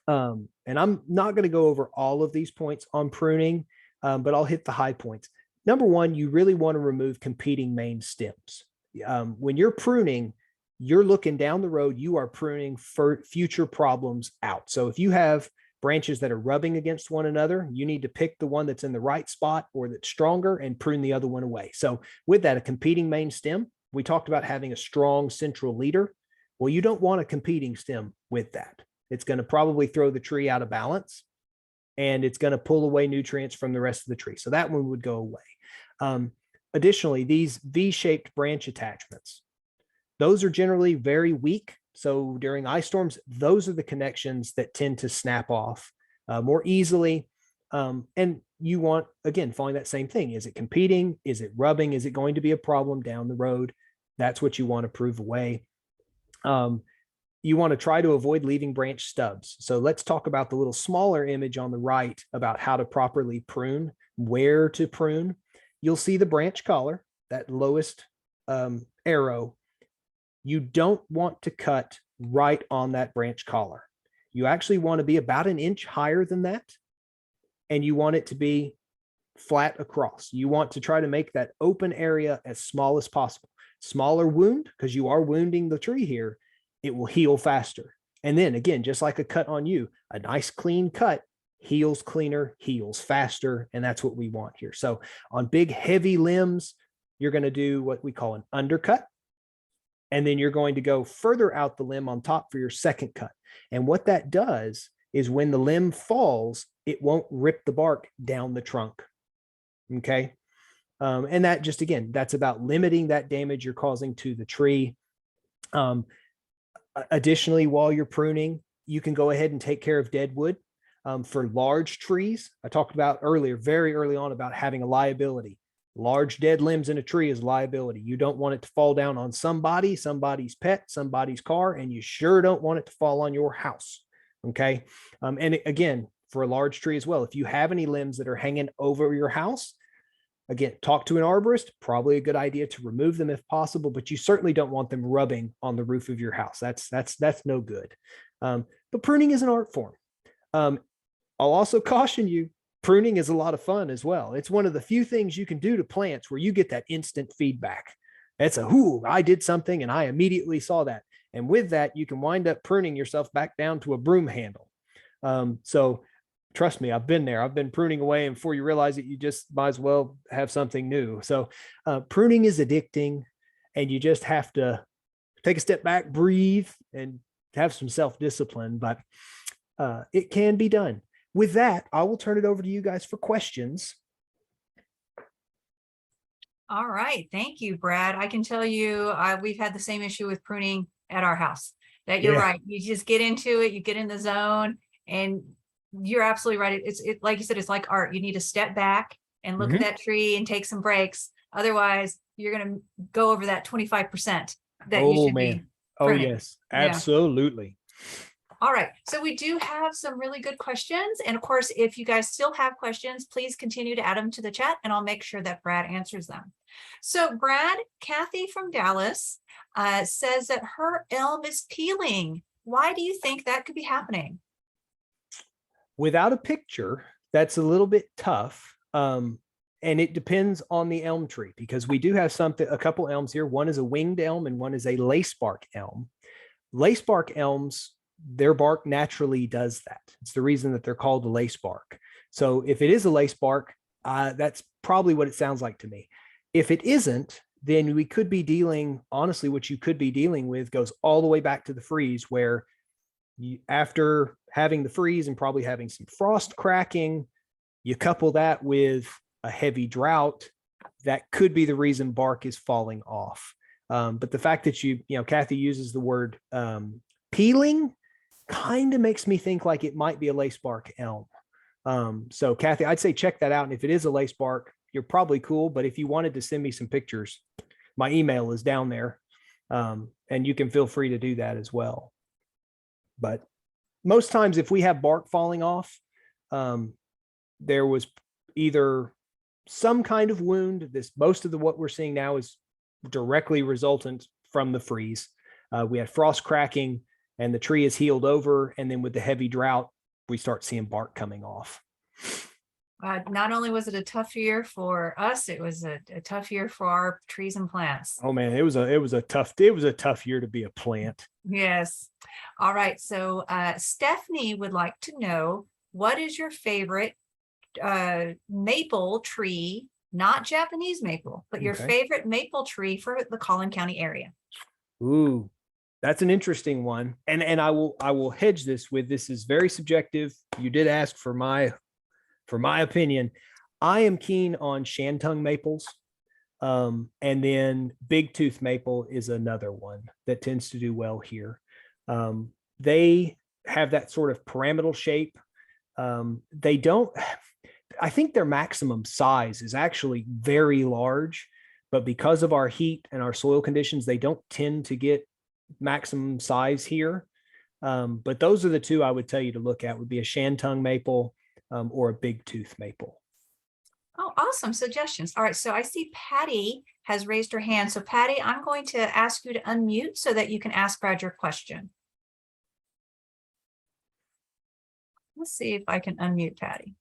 and I'm not going to go over all of these points on pruning, but I'll hit the high points. Number one, you really want to remove competing main stems. When you're pruning, you're looking down the road, you are pruning for future problems out. So if you have branches that are rubbing against one another, you need to pick the one that's in the right spot or that's stronger and prune the other one away. So with that, a competing main stem, we talked about having a strong central leader. Well, you don't want a competing stem with that. It's going to probably throw the tree out of balance and it's going to pull away nutrients from the rest of the tree. So that one would go away. Additionally, these V-shaped branch attachments, those are generally very weak. So during ice storms, those are the connections that tend to snap off more easily. And you want, again, following that same thing. Is it competing? Is it rubbing? Is it going to be a problem down the road? That's what you want to prove away. You want to try to avoid leaving branch stubs. So let's talk about the little smaller image on the right about how to properly prune, where to prune. You'll see the branch collar, that lowest arrow. You don't want to cut right on that branch collar. You actually want to be about an inch higher than that. And you want it to be flat across. You want to try to make that open area as small as possible. Smaller wound, because you are wounding the tree here, it will heal faster. And then again, just like a cut on you, a nice clean cut heals cleaner, heals faster. And that's what we want here. So on big, heavy limbs, you're going to do what we call an undercut. And then you're going to go further out the limb on top for your second cut. And what that does is when the limb falls, it won't rip the bark down the trunk. Okay. And that just, again, that's about limiting that damage you're causing to the tree. Additionally, while you're pruning, you can go ahead and take care of dead wood. For large trees, I talked about earlier, very early on, about having a liability. Large dead limbs in a tree is liability. You don't want it to fall down on somebody's pet, somebody's car, and you sure don't want it to fall on your house. Okay. And again, for a large tree as well, if you have any limbs that are hanging over your house, again, talk to an arborist, probably a good idea to remove them if possible, but you certainly don't want them rubbing on the roof of your house. That's no good. But pruning is an art form. I'll also caution you, pruning is a lot of fun as well. It's one of the few things you can do to plants where you get that instant feedback. It's a whoo, I did something and I immediately saw that. And with that, you can wind up pruning yourself back down to a broom handle. So trust me, I've been there. I've been pruning away, and before you realize it, you just might as well have something new. So pruning is addicting, and you just have to take a step back, breathe, and have some self-discipline, but it can be done. With that, I will turn it over to you guys for questions. All right. Thank you, Brad. I can tell you, we've had the same issue with pruning at our house. That you're right. You just get into it, you get in the zone, and you're absolutely right. It's like you said, it's like art. You need to step back and look at that tree and take some breaks. Otherwise, you're going to go over that 25% that you should be pruning. Yes, absolutely. All right, so we do have some really good questions. And of course, if you guys still have questions, please continue to add them to the chat and I'll make sure that Brad answers them. So Brad, Kathy from Dallas says that her elm is peeling. Why do you think that could be happening? Without a picture, that's a little bit tough. And it depends on the elm tree, because we do have a couple elms here. One is a winged elm and one is a lacebark elm. Lacebark elms, their bark naturally does that. It's the reason that they're called a lace bark. So if it is a lace bark, that's probably what it sounds like to me. If it isn't, then we could be dealing, honestly, what you could be dealing with goes all the way back to the freeze, where after having the freeze and probably having some frost cracking, you couple that with a heavy drought, that could be the reason bark is falling off. But the fact that Kathy uses the word peeling kind of makes me think like it might be a lace bark elm. So Kathy, I'd say check that out. And if it is a lace bark, you're probably cool. But if you wanted to send me some pictures, my email is down there. And you can feel free to do that as well. But most times if we have bark falling off, there was either some kind of wound. Most of what we're seeing now is directly resultant from the freeze. We had frost cracking and the tree is healed over. And then with the heavy drought, we start seeing bark coming off. Not only was it a tough year for us, it was a tough year for our trees and plants. Oh man, it was a tough year to be a plant. Yes. All right. So Stephanie would like to know, what is your favorite maple tree, not Japanese maple, but your favorite maple tree for the Collin County area? Ooh, that's an interesting one. And I will hedge this with, this is very subjective. You did ask for my opinion. I am keen on shantung maples. And then big tooth maple is another one that tends to do well here. They have that sort of pyramidal shape. I think their maximum size is actually very large, but because of our heat and our soil conditions, they don't tend to get maximum size here. But those are the two I would tell you to look at, would be a shantung maple or a big tooth maple. Oh, awesome suggestions. All right, so I see Patty has raised her hand. So Patty, I'm going to ask you to unmute so that you can ask Brad your question. Let's see if I can unmute Patty.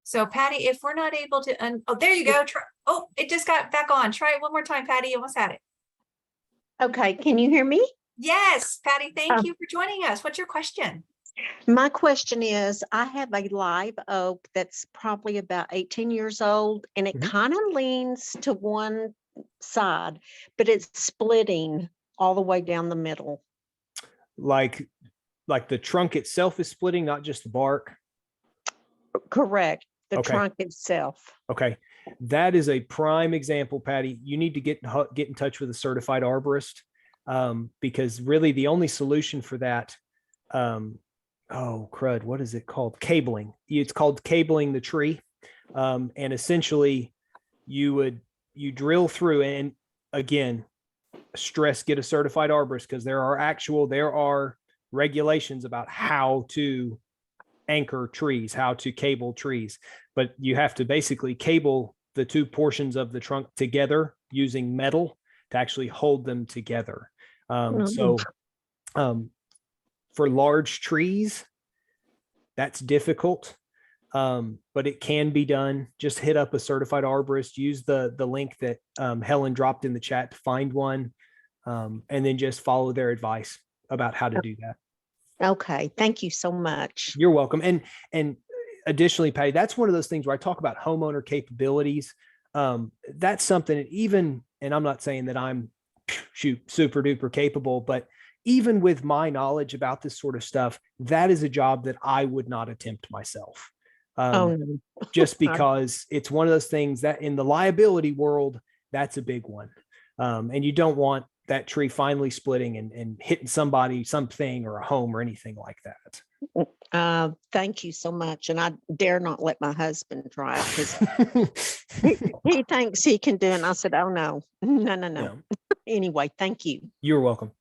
So Patty, if we're not able to, oh, there you go. Oh, it just got back on. Try it one more time, Patty. You almost had it. Okay, can you hear me? Yes, Patty, thank you for joining us. What's your question? My question is, I have a live oak that's probably about 18 years old, and it kind of leans to one side, but it's splitting all the way down the middle. Like the trunk itself is splitting, not just the bark? Correct. The trunk itself. Okay. That is a prime example, Patty. You need to get in touch with a certified arborist, because really the only solution for that, oh crud, what is it called? Cabling. It's called cabling the tree. And essentially you drill through, and again, get a certified arborist, because there are regulations about how to anchor trees, how to cable trees, but you have to basically cable the two portions of the trunk together using metal to actually hold them together. For large trees, that's difficult. but it can be done. Just hit up a certified arborist, use the link that Helen dropped in the chat to find one, and then just follow their advice about how to do that. Okay, thank you so much. You're welcome. And additionally, Patty, that's one of those things where I talk about homeowner capabilities. That's something that even, and I'm not saying that I'm super duper capable, but even with my knowledge about this sort of stuff, that is a job that I would not attempt myself. Oh, no. Just because it's one of those things that in the liability world, that's a big one. And you don't want that tree finally splitting and hitting somebody, something, or a home or anything like that. Thank you so much. And I dare not let my husband try because he thinks he can do it. And I said, oh, no. Yeah. Anyway, thank you. You're welcome.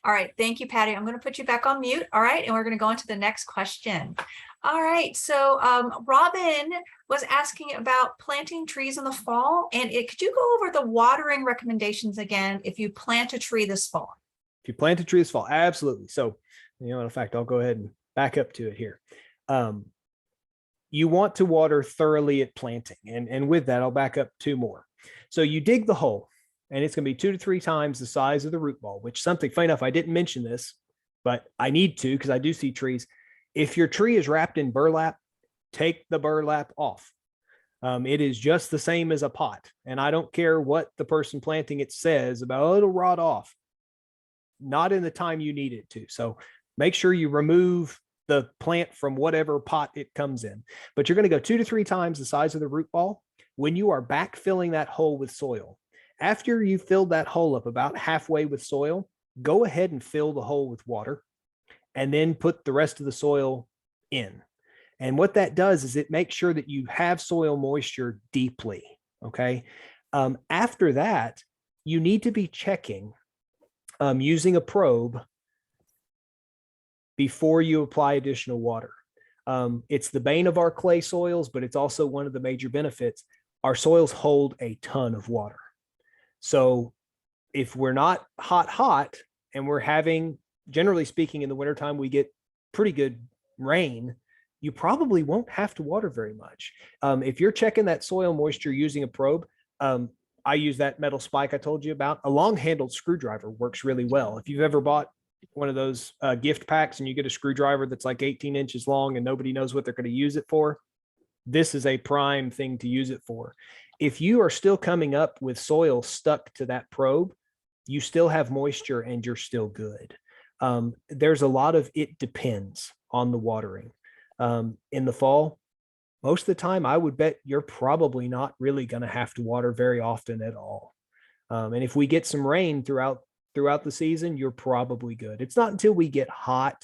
All right. Thank you, Patty. I'm going to put you back on mute. All right. And we're going to go on to the next question. All right. So Robin was asking about planting trees in the fall. And could you go over the watering recommendations again if you plant a tree this fall? If you plant a tree this fall, absolutely. So, in fact, I'll go ahead and back up to it here. You want to water thoroughly at planting. And with that, I'll back up 2 more. So you dig the hole, and it's going to be 2 to 3 times the size of the root ball, which something funny enough, I didn't mention this, but I need to because I do see trees. If your tree is wrapped in burlap, take the burlap off. It is just the same as a pot. And I don't care what the person planting it says about, oh, it'll rot off. Not in the time you need it to. So make sure you remove the plant from whatever pot it comes in. But you're going to go 2 to 3 times the size of the root ball when you are backfilling that hole with soil. After you filled that hole up about halfway with soil, go ahead and fill the hole with water and then put the rest of the soil in. And what that does is it makes sure that you have soil moisture deeply. Okay. After that, you need to be checking using a probe before you apply additional water. It's the bane of our clay soils, but it's also one of the major benefits. Our soils hold a ton of water. So if we're not hot and we're having, generally speaking, in the wintertime, we get pretty good rain, you probably won't have to water very much. If you're checking that soil moisture using a probe, I use that metal spike I told you about. A long-handled screwdriver works really well. If you've ever bought one of those gift packs and you get a screwdriver that's like 18 inches long and nobody knows what they're going to use it for, this is a prime thing to use it for. If you are still coming up with soil stuck to that probe, you still have moisture and you're still good. There's a lot of it depends on the watering. In the fall, most of the time, I would bet you're probably not really going to have to water very often at all. And if we get some rain throughout the season, you're probably good. It's not until we get hot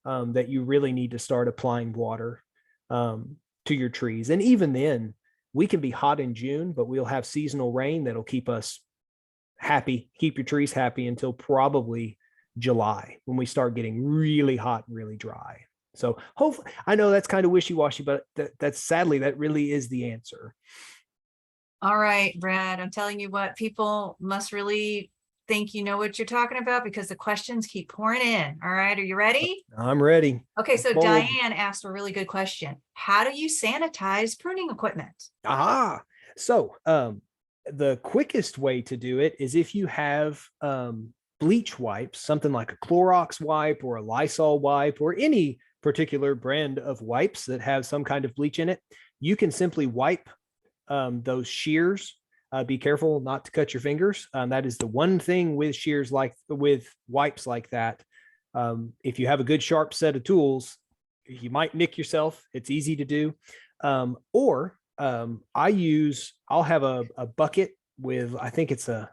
that you really need to start applying water to your trees. And even then, we can be hot in June, but we'll have seasonal rain that'll keep us happy, keep your trees happy until probably July when we start getting really hot and really dry. So hopefully, I know that's kind of wishy-washy, but that's sadly, that really is the answer. All right, Brad, I'm telling you what, people must really think you know what you're talking about because the questions keep pouring in. All right, are you ready? I'm ready. Okay, so Diane asked a really good question. How do you sanitize pruning equipment? So the quickest way to do it is if you have bleach wipes, something like a Clorox wipe or a Lysol wipe or any particular brand of wipes that have some kind of bleach in it, you can simply wipe those shears. Be careful not to cut your fingers. That is the one thing with shears, like with wipes like that. If you have a good sharp set of tools, you might nick yourself. It's easy to do. Or I'll have a bucket with, I think it's a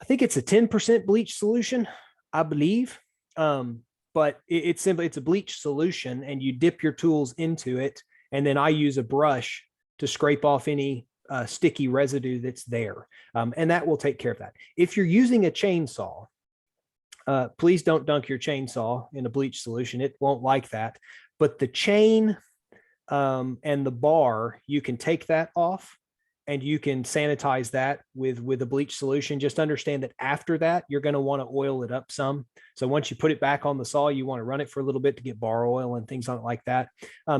10% bleach solution, I believe. But it's a bleach solution and you dip your tools into it. And then I use a brush to scrape off any sticky residue that's there. And that will take care of that. If you're using a chainsaw, please don't dunk your chainsaw in a bleach solution. It won't like that. But the chain and the bar, you can take that off and you can sanitize that with a bleach solution. Just understand that after that, you're going to want to oil it up some. So once you put it back on the saw, you want to run it for a little bit to get bar oil and things like that.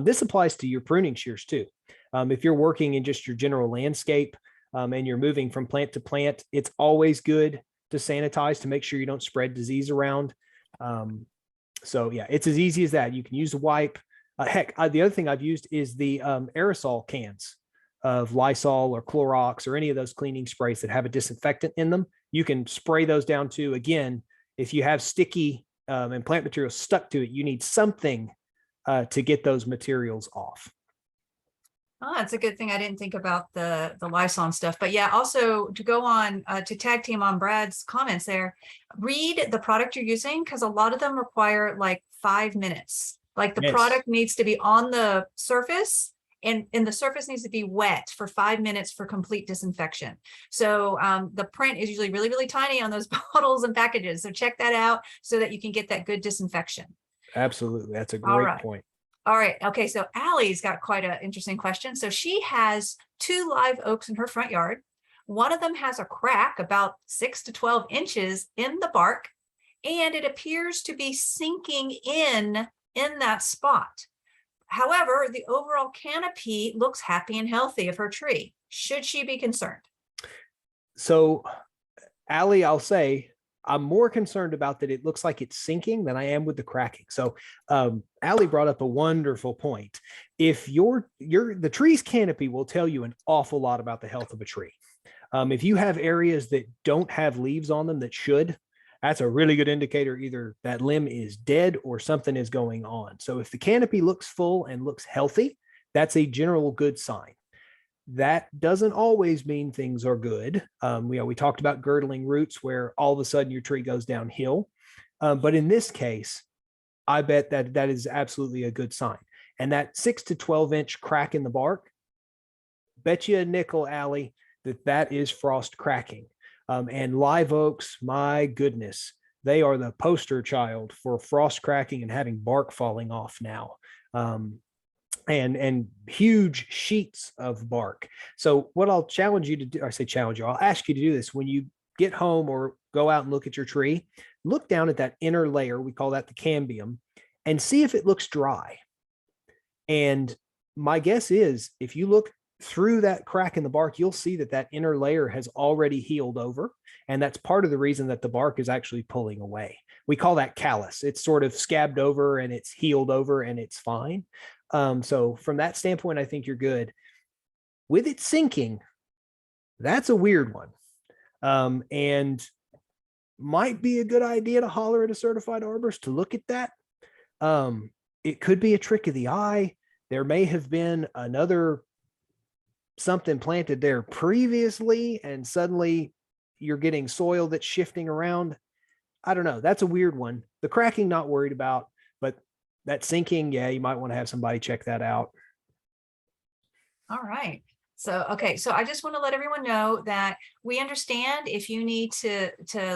This applies to your pruning shears too. If you're working in just your general landscape and you're moving from plant to plant, it's always good to sanitize to make sure you don't spread disease around. So yeah, it's as easy as that. You can use a wipe. The other thing I've used is the aerosol cans of Lysol or Clorox or any of those cleaning sprays that have a disinfectant in them. You can spray those down too. Again, if you have sticky and plant materials stuck to it, you need something to get those materials off. Oh, it's a good thing I didn't think about the Lysol stuff. But yeah, also to go on to tag team on Brad's comments there, read the product you're using, because a lot of them require like 5 minutes. Like the product needs to be on the surface and the surface needs to be wet for 5 minutes for complete disinfection. So the print is usually really, really tiny on those bottles and packages. So check that out so that you can get that good disinfection. Absolutely. That's a great point. All right. Okay. So Allie's got quite an interesting question. So she has 2 live oaks in her front yard. One of them has a crack about 6 to 12 inches in the bark, and it appears to be sinking in that spot. However, the overall canopy looks happy and healthy of her tree. Should she be concerned? So, Allie, I'll say I'm more concerned about that it looks like it's sinking than I am with the cracking. So Allie brought up a wonderful point. If the tree's canopy will tell you an awful lot about the health of a tree. If you have areas that don't have leaves on them that should, that's a really good indicator either that limb is dead or something is going on. So if the canopy looks full and looks healthy, that's a general good sign. That doesn't always mean things are good. We talked about girdling roots where all of a sudden your tree goes downhill. But in this case, I bet that is absolutely a good sign. And that 6 to 12 inch crack in the bark, bet you a nickel, Allie, that is frost cracking. And live oaks, my goodness, they are the poster child for frost cracking and having bark falling off now. And huge sheets of bark. So what I'll challenge you to do, I'll ask you to do this when you get home or go out and look at your tree, look down at that inner layer, we call that the cambium, and see if it looks dry. And my guess is if you look through that crack in the bark, you'll see that inner layer has already healed over. And that's part of the reason that the bark is actually pulling away. We call that callus. It's sort of scabbed over and it's healed over and it's fine. So from that standpoint, I think you're good. With it sinking, that's a weird one. And might be a good idea to holler at a certified arborist to look at that. It could be a trick of the eye. There may have been something planted there previously, and suddenly you're getting soil that's shifting around. I don't know. That's a weird one. The cracking, not worried about, but that sinking, yeah, you might want to have somebody check that out. All right. So, okay. So I just want to let everyone know that we understand if you need to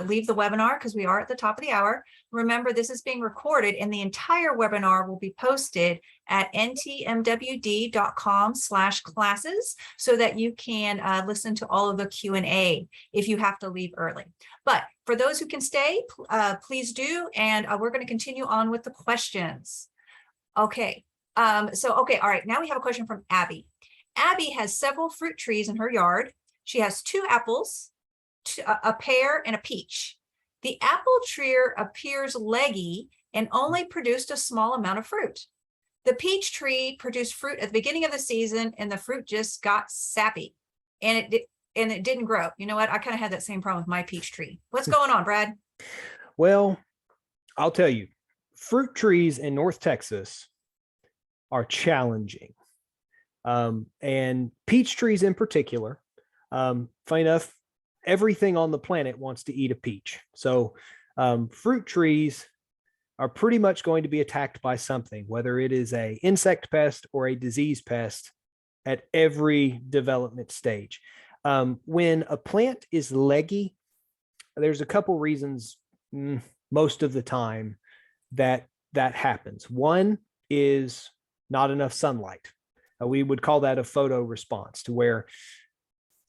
leave the webinar because we are at the top of the hour. Remember, this is being recorded and the entire webinar will be posted at ntmwd.com/classes so that you can listen to all of the Q&A if you have to leave early. But for those who can stay, please do. And we're going to continue on with the questions. Okay. All right. Now we have a question from Abby. Abby has several fruit trees in her yard. She has 2 apples, a pear, and a peach. The apple tree appears leggy and only produced a small amount of fruit. The peach tree produced fruit at the beginning of the season and the fruit just got sappy and it didn't grow. You know what? I kind of had that same problem with my peach tree. What's going on, Brad? Well, I'll tell you, fruit trees in North Texas are challenging. And peach trees in particular, funny enough, everything on the planet wants to eat a peach. So fruit trees are pretty much going to be attacked by something, whether it is an insect pest or a disease pest at every development stage. When a plant is leggy, there's a couple reasons most of the time that happens. One is not enough sunlight. We would call that a photo response, to where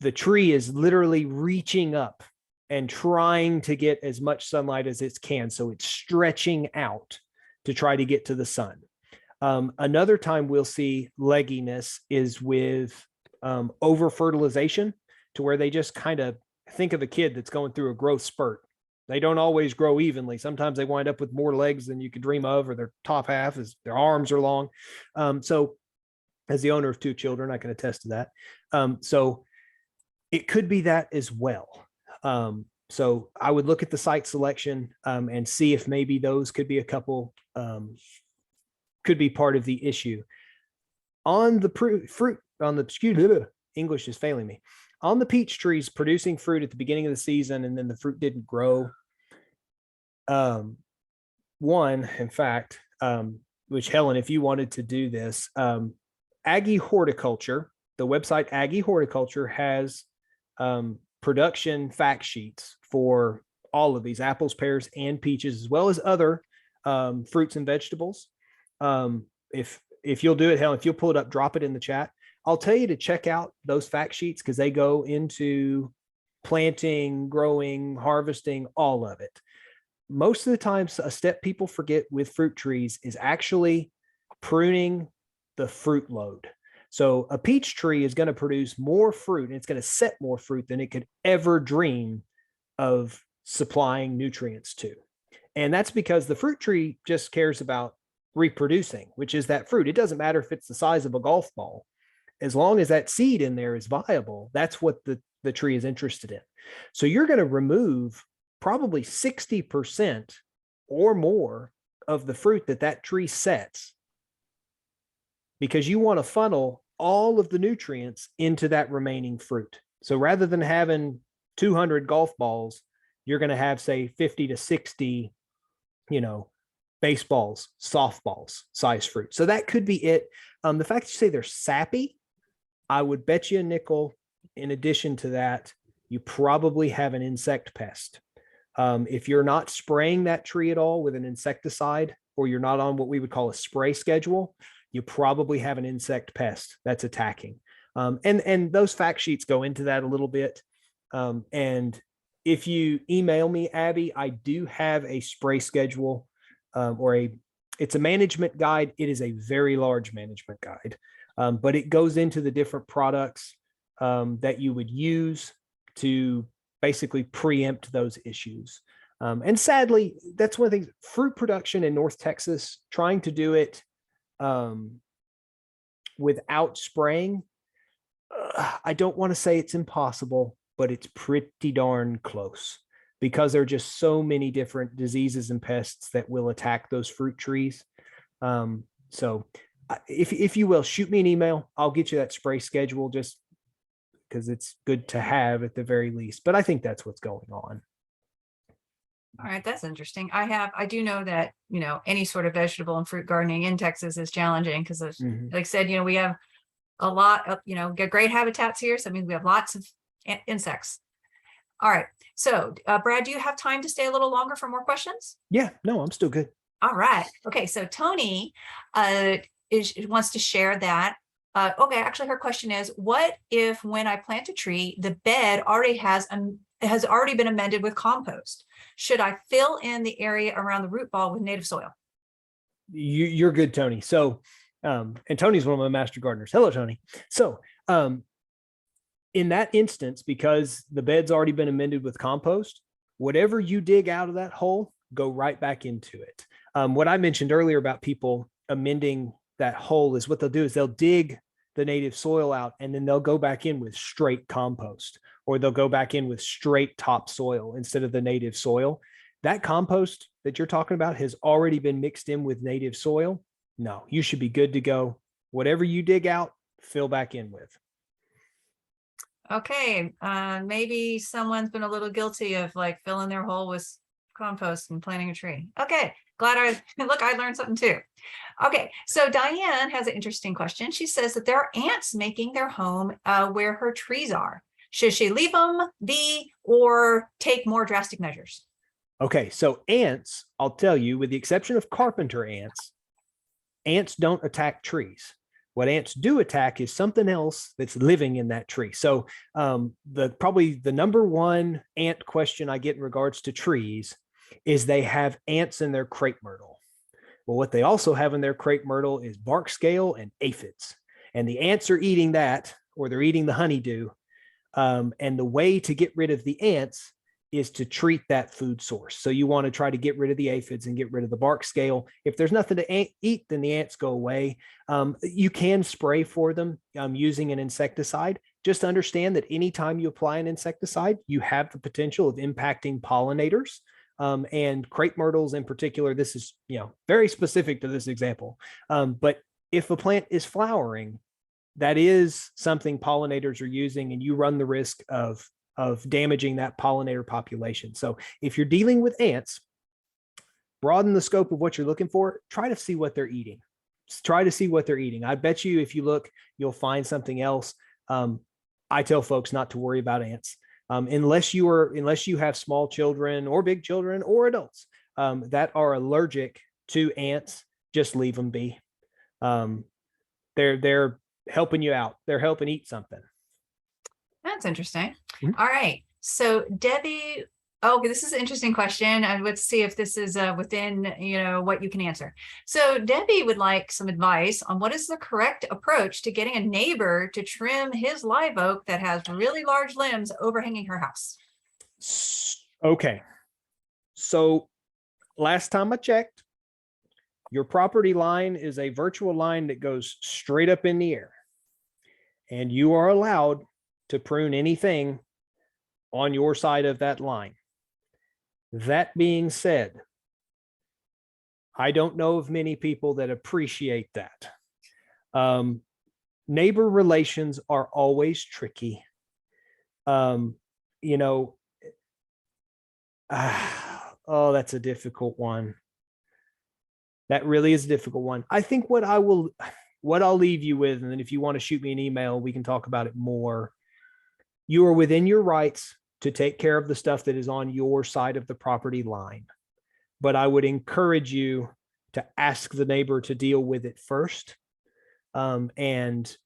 the tree is literally reaching up and trying to get as much sunlight as it can. So it's stretching out to try to get to the sun. Another time we'll see legginess is with over fertilization, to where they just kind of think of a kid that's going through a growth spurt. They don't always grow evenly. Sometimes they wind up with more legs than you could dream of, or their top half is their arms are long. So as the owner of 2 children, I can attest to that. So it could be that as well. So I would look at the site selection and see if maybe those could be a couple, could be part of the issue. On the fruit, on the, English is failing me. On the peach trees producing fruit at the beginning of the season, and then the fruit didn't grow. One, in fact, which Helen, if you wanted to do this, Aggie Horticulture, the website Aggie Horticulture has production fact sheets for all of these apples, pears, and peaches, as well as other fruits and vegetables. If you'll do it, Helen, if you'll pull it up, drop it in the chat. I'll tell you to check out those fact sheets, because they go into planting, growing, harvesting, all of it. Most of the times, a step people forget with fruit trees is actually pruning the fruit load. So a peach tree is going to produce more fruit, and it's going to set more fruit than it could ever dream of supplying nutrients to. And that's because the fruit tree just cares about reproducing, which is that fruit. It doesn't matter if it's the size of a golf ball. As long as that seed in there is viable, that's what the tree is interested in. So you're going to remove probably 60% or more of the fruit that tree sets, because you want to funnel all of the nutrients into that remaining fruit. So rather than having 200 golf balls, you're going to have, say, 50 to 60, baseballs, softballs size fruit. So that could be it. The fact that you say they're sappy, I would bet you a nickel. In addition to that, you probably have an insect pest. If you're not spraying that tree at all with an insecticide, or you're not on what we would call a spray schedule, you probably have an insect pest that's attacking. And those fact sheets go into that a little bit. And if you email me, Abby, I do have a spray schedule, it's a management guide. It is a very large management guide, but it goes into the different products that you would use to basically preempt those issues. And sadly, that's one of the things, fruit production in North Texas, trying to do it without spraying, I don't want to say it's impossible, but it's pretty darn close, because there are just so many different diseases and pests that will attack those fruit trees. So if you will, shoot me an email. I'll get you that spray schedule, just because it's good to have at the very least. But I think that's what's going on. All right, that's interesting. I do know that, any sort of vegetable and fruit gardening in Texas is challenging, because like I said, we have a lot of, get great habitats here. So I mean, we have lots of insects. All right. So Brad, do you have time to stay a little longer for more questions? Yeah, no, I'm still good. All right. Okay. So Tony wants to share that. Okay. Actually, her question is, what if when I plant a tree, the bed already has already been amended with compost? Should I fill in the area around the root ball with native soil? You're good, Tony. So, and Tony's one of my master gardeners. Hello, Tony. So, in that instance, because the bed's already been amended with compost, whatever you dig out of that hole, go right back into it. What I mentioned earlier about people amending that hole is what they'll do is they'll dig the native soil out, and then they'll go back in with straight compost, or they'll go back in with straight topsoil instead of the native soil. That compost that you're talking about has already been mixed in with native soil. No, you should be good to go. Whatever you dig out, fill back in with. Okay, maybe someone's been a little guilty of filling their hole with compost and planting a tree. Okay, glad I learned something too. Okay, so Diane has an interesting question. She says that there are ants making their home where her trees are. Should she leave them be or take more drastic measures? Okay, so ants, I'll tell you, with the exception of carpenter ants, ants don't attack trees. What ants do attack is something else that's living in that tree. So probably the number one ant question I get in regards to trees is they have ants in their crepe myrtle. Well, what they also have in their crepe myrtle is bark scale and aphids. And the ants are eating that, or they're eating the honeydew. And the way to get rid of the ants is to treat that food source. So you want to try to get rid of the aphids and get rid of the bark scale. If there's nothing to eat, then the ants go away. You can spray for them using an insecticide. Just understand that anytime you apply an insecticide, you have the potential of impacting pollinators. And crepe myrtles in particular, this is very specific to this example. But if a plant is flowering, that is something pollinators are using, and you run the risk of damaging that pollinator population. So if you're dealing with ants, broaden the scope of what you're looking for. Try to see what they're eating. Try to see what they're eating. I bet you if you look, you'll find something else. I tell folks not to worry about ants. Unless you have small children or big children or adults that are allergic to ants, just leave them be. They're helping you out. They're helping eat something. That's interesting. Mhm. All right. So Debbie, this is an interesting question. And let's see if this is within, what you can answer. So Debbie would like some advice on what is the correct approach to getting a neighbor to trim his live oak that has really large limbs overhanging her house. Okay. So last time I checked, your property line is a virtual line that goes straight up in the air. And you are allowed to prune anything on your side of that line. That being said, I don't know of many people that appreciate that. Neighbor relations are always tricky. That's a difficult one. That really is a difficult one. I think what I'll leave you with, and then if you want to shoot me an email, we can talk about it more. You are within your rights to take care of the stuff that is on your side of the property line. But I would encourage you to ask the neighbor to deal with it first. And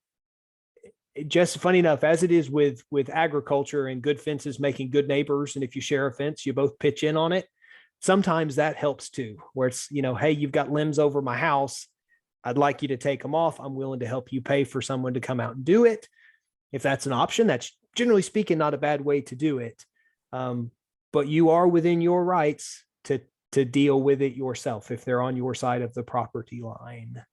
just funny enough, as it is with agriculture and good fences making good neighbors, and if you share a fence, you both pitch in on it. Sometimes that helps too, where it's, hey, you've got limbs over my house. I'd like you to take them off. I'm willing to help you pay for someone to come out and do it. If that's an option, that's generally speaking not a bad way to do it. But you are within your rights to deal with it yourself if they're on your side of the property line.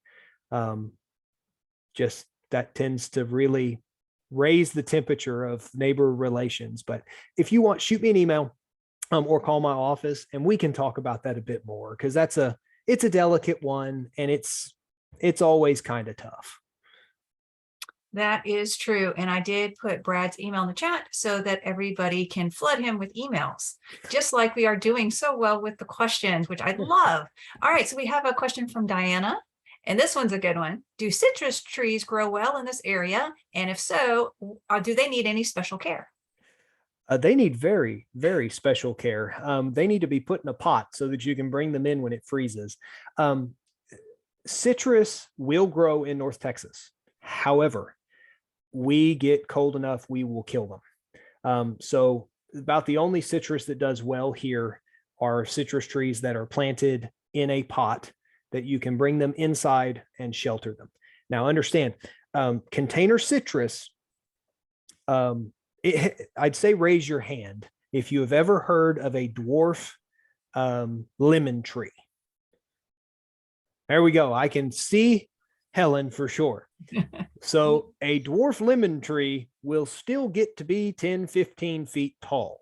Just that tends to really raise the temperature of neighbor relations. But if you want, shoot me an email or call my office and we can talk about that a bit more, because it's a delicate one and it's always kind of tough. That is true. And I did put Brad's email in the chat so that everybody can flood him with emails, just like we are doing so well with the questions, which I love. All right. So we have a question from Diana, and this one's a good one. Do citrus trees grow well in this area? And if so, do they need any special care? They need very, very special care. They need to be put in a pot so that you can bring them in when it freezes. Citrus will grow in North Texas. However, we get cold enough, we will kill them. So about the only citrus that does well here are citrus trees that are planted in a pot that you can bring them inside and shelter them. Now understand, container citrus, I'd say raise your hand if you have ever heard of a dwarf lemon tree. There we go. I can see Helen for sure. So a dwarf lemon tree will still get to be 10, 15 feet tall.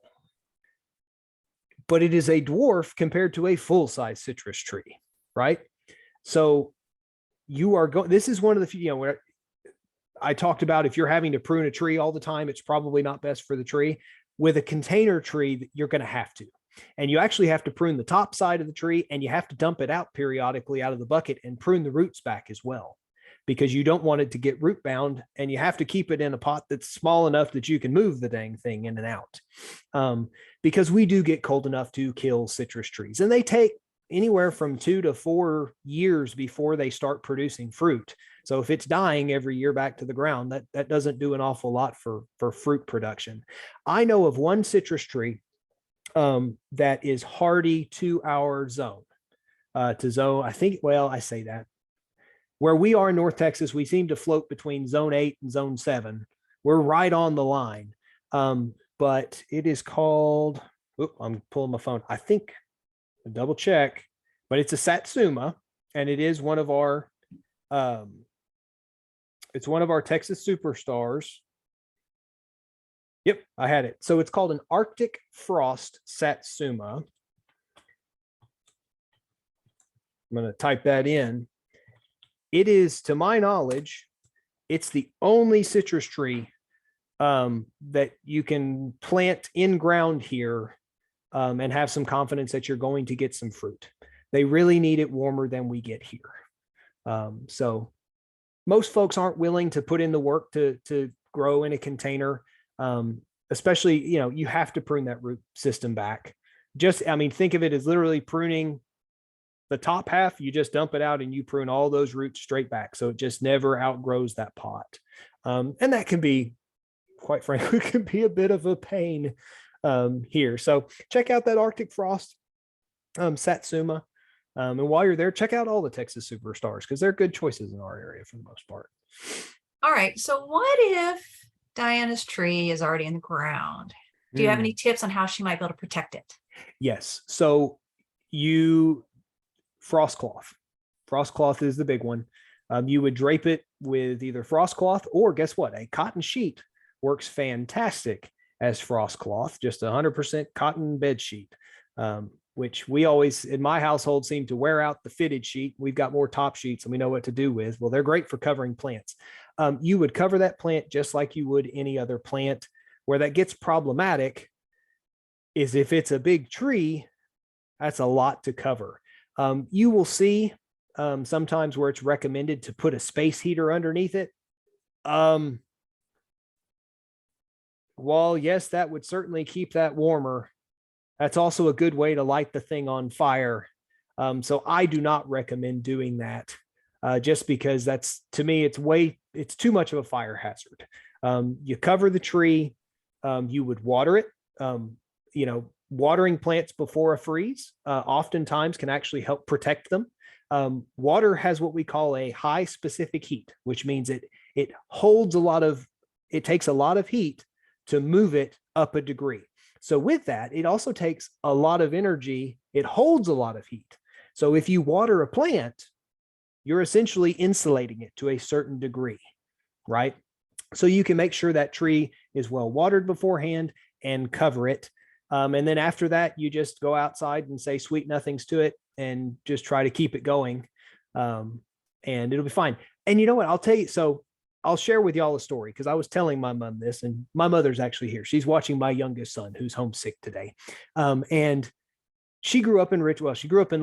But it is a dwarf compared to a full-size citrus tree, right? So you are going, this is one of the, where I talked about if you're having to prune a tree all the time, it's probably not best for the tree. With a container tree, you're going to have to. And you actually have to prune the top side of the tree, and you have to dump it out periodically out of the bucket and prune the roots back as well, because you don't want it to get root bound, and you have to keep it in a pot that's small enough that you can move the dang thing in and out. Because we do get cold enough to kill citrus trees, and they take anywhere from 2 to 4 years before they start producing fruit. So if it's dying every year back to the ground, that doesn't do an awful lot for fruit production. I know of one citrus tree that is hardy to our zone. I think, well, I say that. Where we are in North Texas, we seem to float between zone 8 and zone 7. We're right on the line. But it is called, I'm pulling my phone. I think, double check, but it's a Satsuma, and it is one of our, it's one of our Texas superstars. Yep, I had it. So it's called an Arctic Frost Satsuma. I'm going to type that in. It is, to my knowledge, it's the only citrus tree that you can plant in ground here and have some confidence that you're going to get some fruit. They really need it warmer than we get here. So most folks aren't willing to put in the work to grow in a container. Especially, you have to prune that root system back. Think of it as literally pruning the top half. You just dump it out and you prune all those roots straight back. So it just never outgrows that pot. And that can be, quite frankly, can be a bit of a pain here. So check out that Arctic Frost Satsuma. And while you're there, check out all the Texas superstars because they're good choices in our area for the most part. All right. So what if Diana's tree is already in the ground? Do you have any tips on how she might be able to protect it? Yes. So frost cloth. Frost cloth is the big one. You would drape it with either frost cloth or guess what? A cotton sheet works fantastic as frost cloth, just 100% cotton bed sheet, which we always, in my household, seem to wear out the fitted sheet. We've got more top sheets and we know what to do with. Well, they're great for covering plants. You would cover that plant just like you would any other plant. Where that gets problematic is if it's a big tree, that's a lot to cover. You will see sometimes where it's recommended to put a space heater underneath it. While yes, that would certainly keep that warmer, that's also a good way to light the thing on fire. So I do not recommend doing that just because that's, to me, it's too much of a fire hazard. You cover the tree, you would water it. Watering plants before a freeze oftentimes can actually help protect them. Water has what we call a high specific heat, which means it takes a lot of heat to move it up a degree. So with that, it also takes a lot of energy. It holds a lot of heat. So if you water a plant, you're essentially insulating it to a certain degree, right? So you can make sure that tree is well watered beforehand and cover it. And then after that, you just go outside and say sweet nothings to it and just try to keep it going. And it'll be fine. And you know what? I'll tell you. So I'll share with y'all a story because I was telling my mom this, and my mother's actually here. She's watching my youngest son who's homesick today. And she grew up in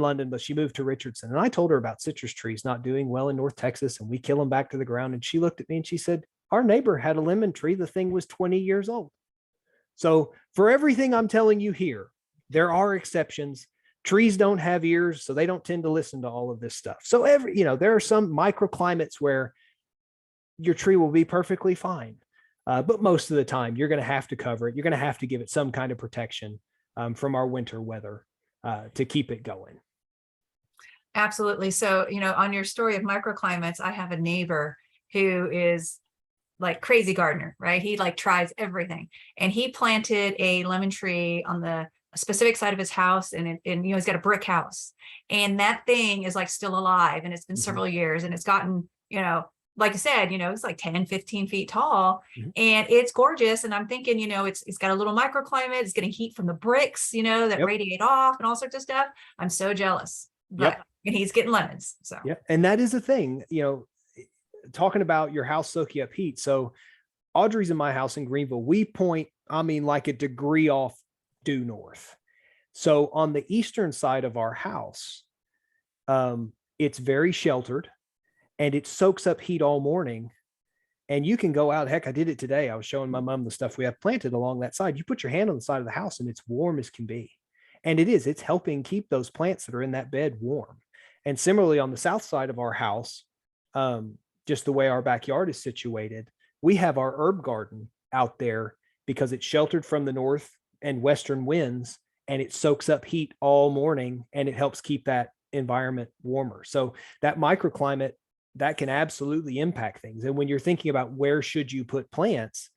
London, but she moved to Richardson. And I told her about citrus trees not doing well in North Texas, and we kill them back to the ground. And she looked at me and she said, our neighbor had a lemon tree. The thing was 20 years old. So for everything I'm telling you here, there are exceptions. Trees don't have ears, so they don't tend to listen to all of this stuff. So there are some microclimates where your tree will be perfectly fine. But most of the time you're going to have to cover it. You're going to have to give it some kind of protection from our winter weather to keep it going. Absolutely. So, on your story of microclimates, I have a neighbor who is like crazy gardener, right? He tries everything. And he planted a lemon tree on the specific side of his house. And he's got a brick house. And that thing is still alive. And it's been several years and it's gotten, like I said, it's 10, 15 feet tall and it's gorgeous. And I'm thinking, it's got a little microclimate. It's getting heat from the bricks, that radiate off and all sorts of stuff. I'm so jealous, but and he's getting lemons. So, and that is the thing, talking about your house soaking up heat. So Audrey's in my house in Greenville. We point, like a degree off due north. So on the eastern side of our house, it's very sheltered and it soaks up heat all morning. And you can go out. Heck, I did it today. I was showing my mom the stuff we have planted along that side. You put your hand on the side of the house and it's warm as can be. And it's helping keep those plants that are in that bed warm. And similarly, on the south side of our house, just the way our backyard is situated, we have our herb garden out there because it's sheltered from the north and western winds, and it soaks up heat all morning, and it helps keep that environment warmer. So that microclimate, that can absolutely impact things. And when you're thinking about where should you put plants,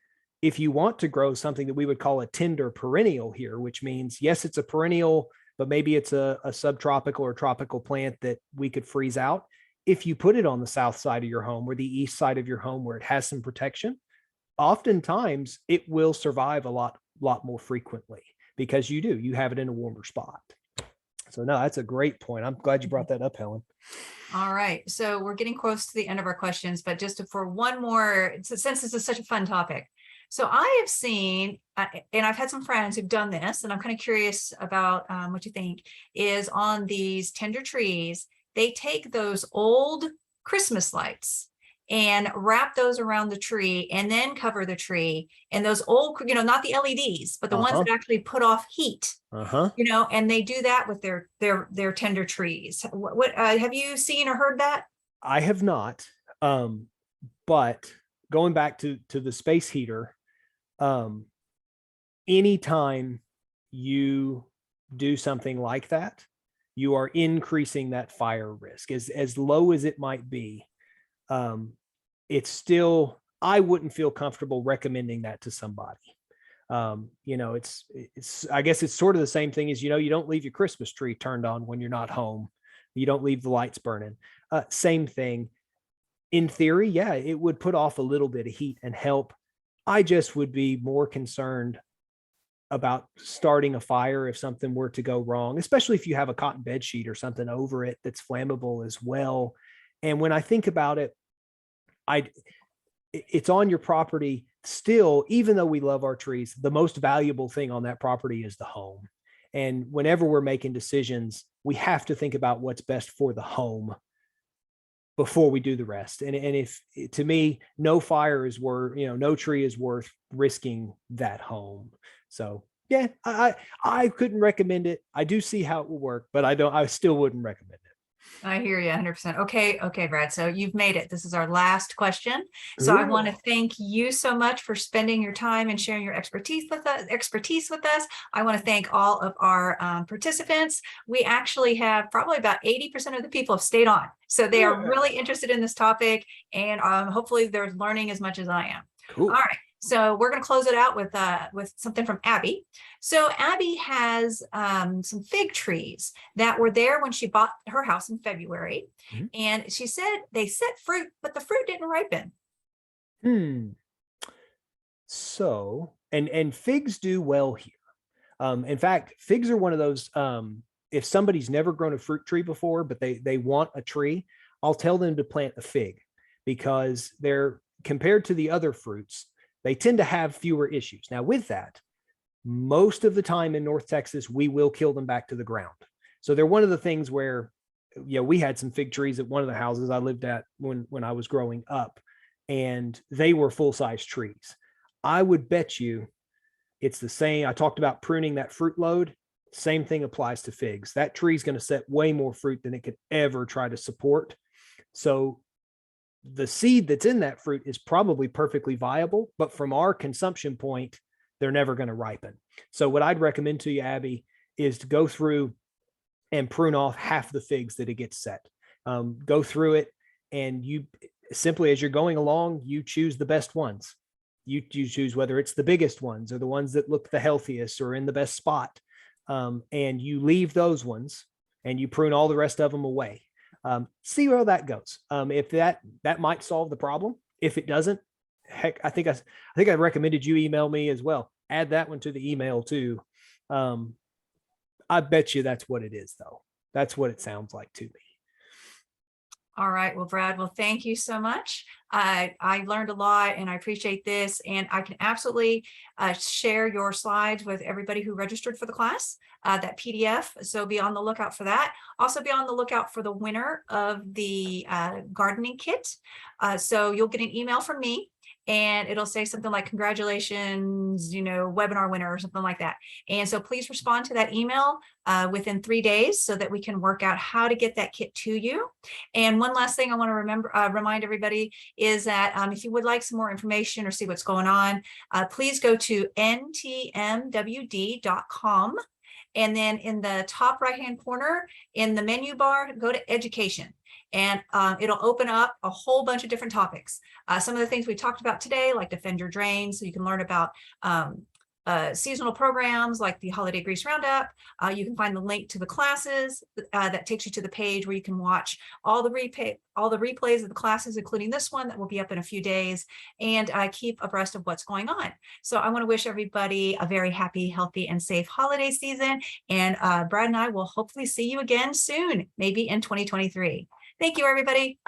if you want to grow something that we would call a tender perennial here, which means, yes, it's a perennial, but maybe it's a subtropical or tropical plant that we could freeze out. If you put it on the south side of your home or the east side of your home where it has some protection, oftentimes it will survive a lot more frequently because you have it in a warmer spot. So no, that's a great point. I'm glad you brought that up, Helen. All right, so we're getting close to the end of our questions, but just for one more, since this is such a fun topic. So I have seen, and I've had some friends who've done this, and I'm kind of curious about what you think, is on these tender trees, they take those old Christmas lights and wrap those around the tree and then cover the tree. And those old, not the LEDs, but the ones that actually put off heat, and they do that with their tender trees. What have you seen or heard that? I have not. But going back to the space heater, anytime you do something like that, you are increasing that fire risk as low as it might be. It's still, I wouldn't feel comfortable recommending that to somebody. It's, I guess it's sort of the same thing as, you don't leave your Christmas tree turned on when you're not home. You don't leave the lights burning. Same thing. In theory, yeah, it would put off a little bit of heat and help. I just would be more concerned about starting a fire if something were to go wrong, especially if you have a cotton bed sheet or something over it that's flammable as well. And when I think about it, it's on your property still, even though we love our trees, the most valuable thing on that property is the home. And whenever we're making decisions, we have to think about what's best for the home before we do the rest. And if, to me, no fire is worth, no tree is worth risking that home. So yeah, I couldn't recommend it. I do see how it will work, but I still wouldn't recommend it. I hear you 100%. Okay, Brad. So you've made it. This is our last question. So I want to thank you so much for spending your time and sharing your expertise with us. I want to thank all of our participants. We actually have probably about 80% of the people have stayed on. So they are really interested in this topic, and hopefully they're learning as much as I am. Cool. All right. So we're going to close it out with something from Abby. So Abby has some fig trees that were there when she bought her house in February. Mm-hmm. And she said they set fruit, but the fruit didn't ripen. So, and figs do well here. In fact, figs are one of those, if somebody's never grown a fruit tree before, but they want a tree, I'll tell them to plant a fig because they're, compared to the other fruits, they tend to have fewer issues. Now with that, most of the time in North Texas, we will kill them back to the ground. So they're one of the things where, we had some fig trees at one of the houses I lived at when I was growing up, and they were full-size trees. I would bet you it's the same. I talked about pruning that fruit load. Same thing applies to figs. That tree is going to set way more fruit than it could ever try to support. So the seed that's in that fruit is probably perfectly viable, but from our consumption point, they're never going to ripen. So what I'd recommend to you, Abby, is to go through and prune off half the figs that it gets set. Go through it, and you simply, as you're going along, you choose the best ones. You choose whether it's the biggest ones or the ones that look the healthiest or in the best spot. And you leave those ones and you prune all the rest of them away. See where that goes. If that might solve the problem. If it doesn't, heck, I think I recommended you email me as well. Add that one to the email too. I bet you that's what it is, though. That's what it sounds like to me. All right. Well, Brad, thank you so much. I learned a lot, and I appreciate this. And I can absolutely share your slides with everybody who registered for the class, that PDF. So be on the lookout for that. Also be on the lookout for the winner of the gardening kit. So you'll get an email from me, and it'll say something like congratulations, webinar winner or something like that. And so please respond to that email within 3 days so that we can work out how to get that kit to you. And one last thing I want to remind everybody is that if you would like some more information or see what's going on, please go to ntmwd.com. And then in the top right-hand corner in the menu bar, go to education. And it'll open up a whole bunch of different topics. Some of the things we talked about today, like defend your drains, so you can learn about seasonal programs like the Holiday Grease Roundup. You can find the link to the classes that takes you to the page where you can watch all the replays of the classes, including this one that will be up in a few days, and keep abreast of what's going on. So I want to wish everybody a very happy, healthy, and safe holiday season. And Brad and I will hopefully see you again soon, maybe in 2023. Thank you, everybody.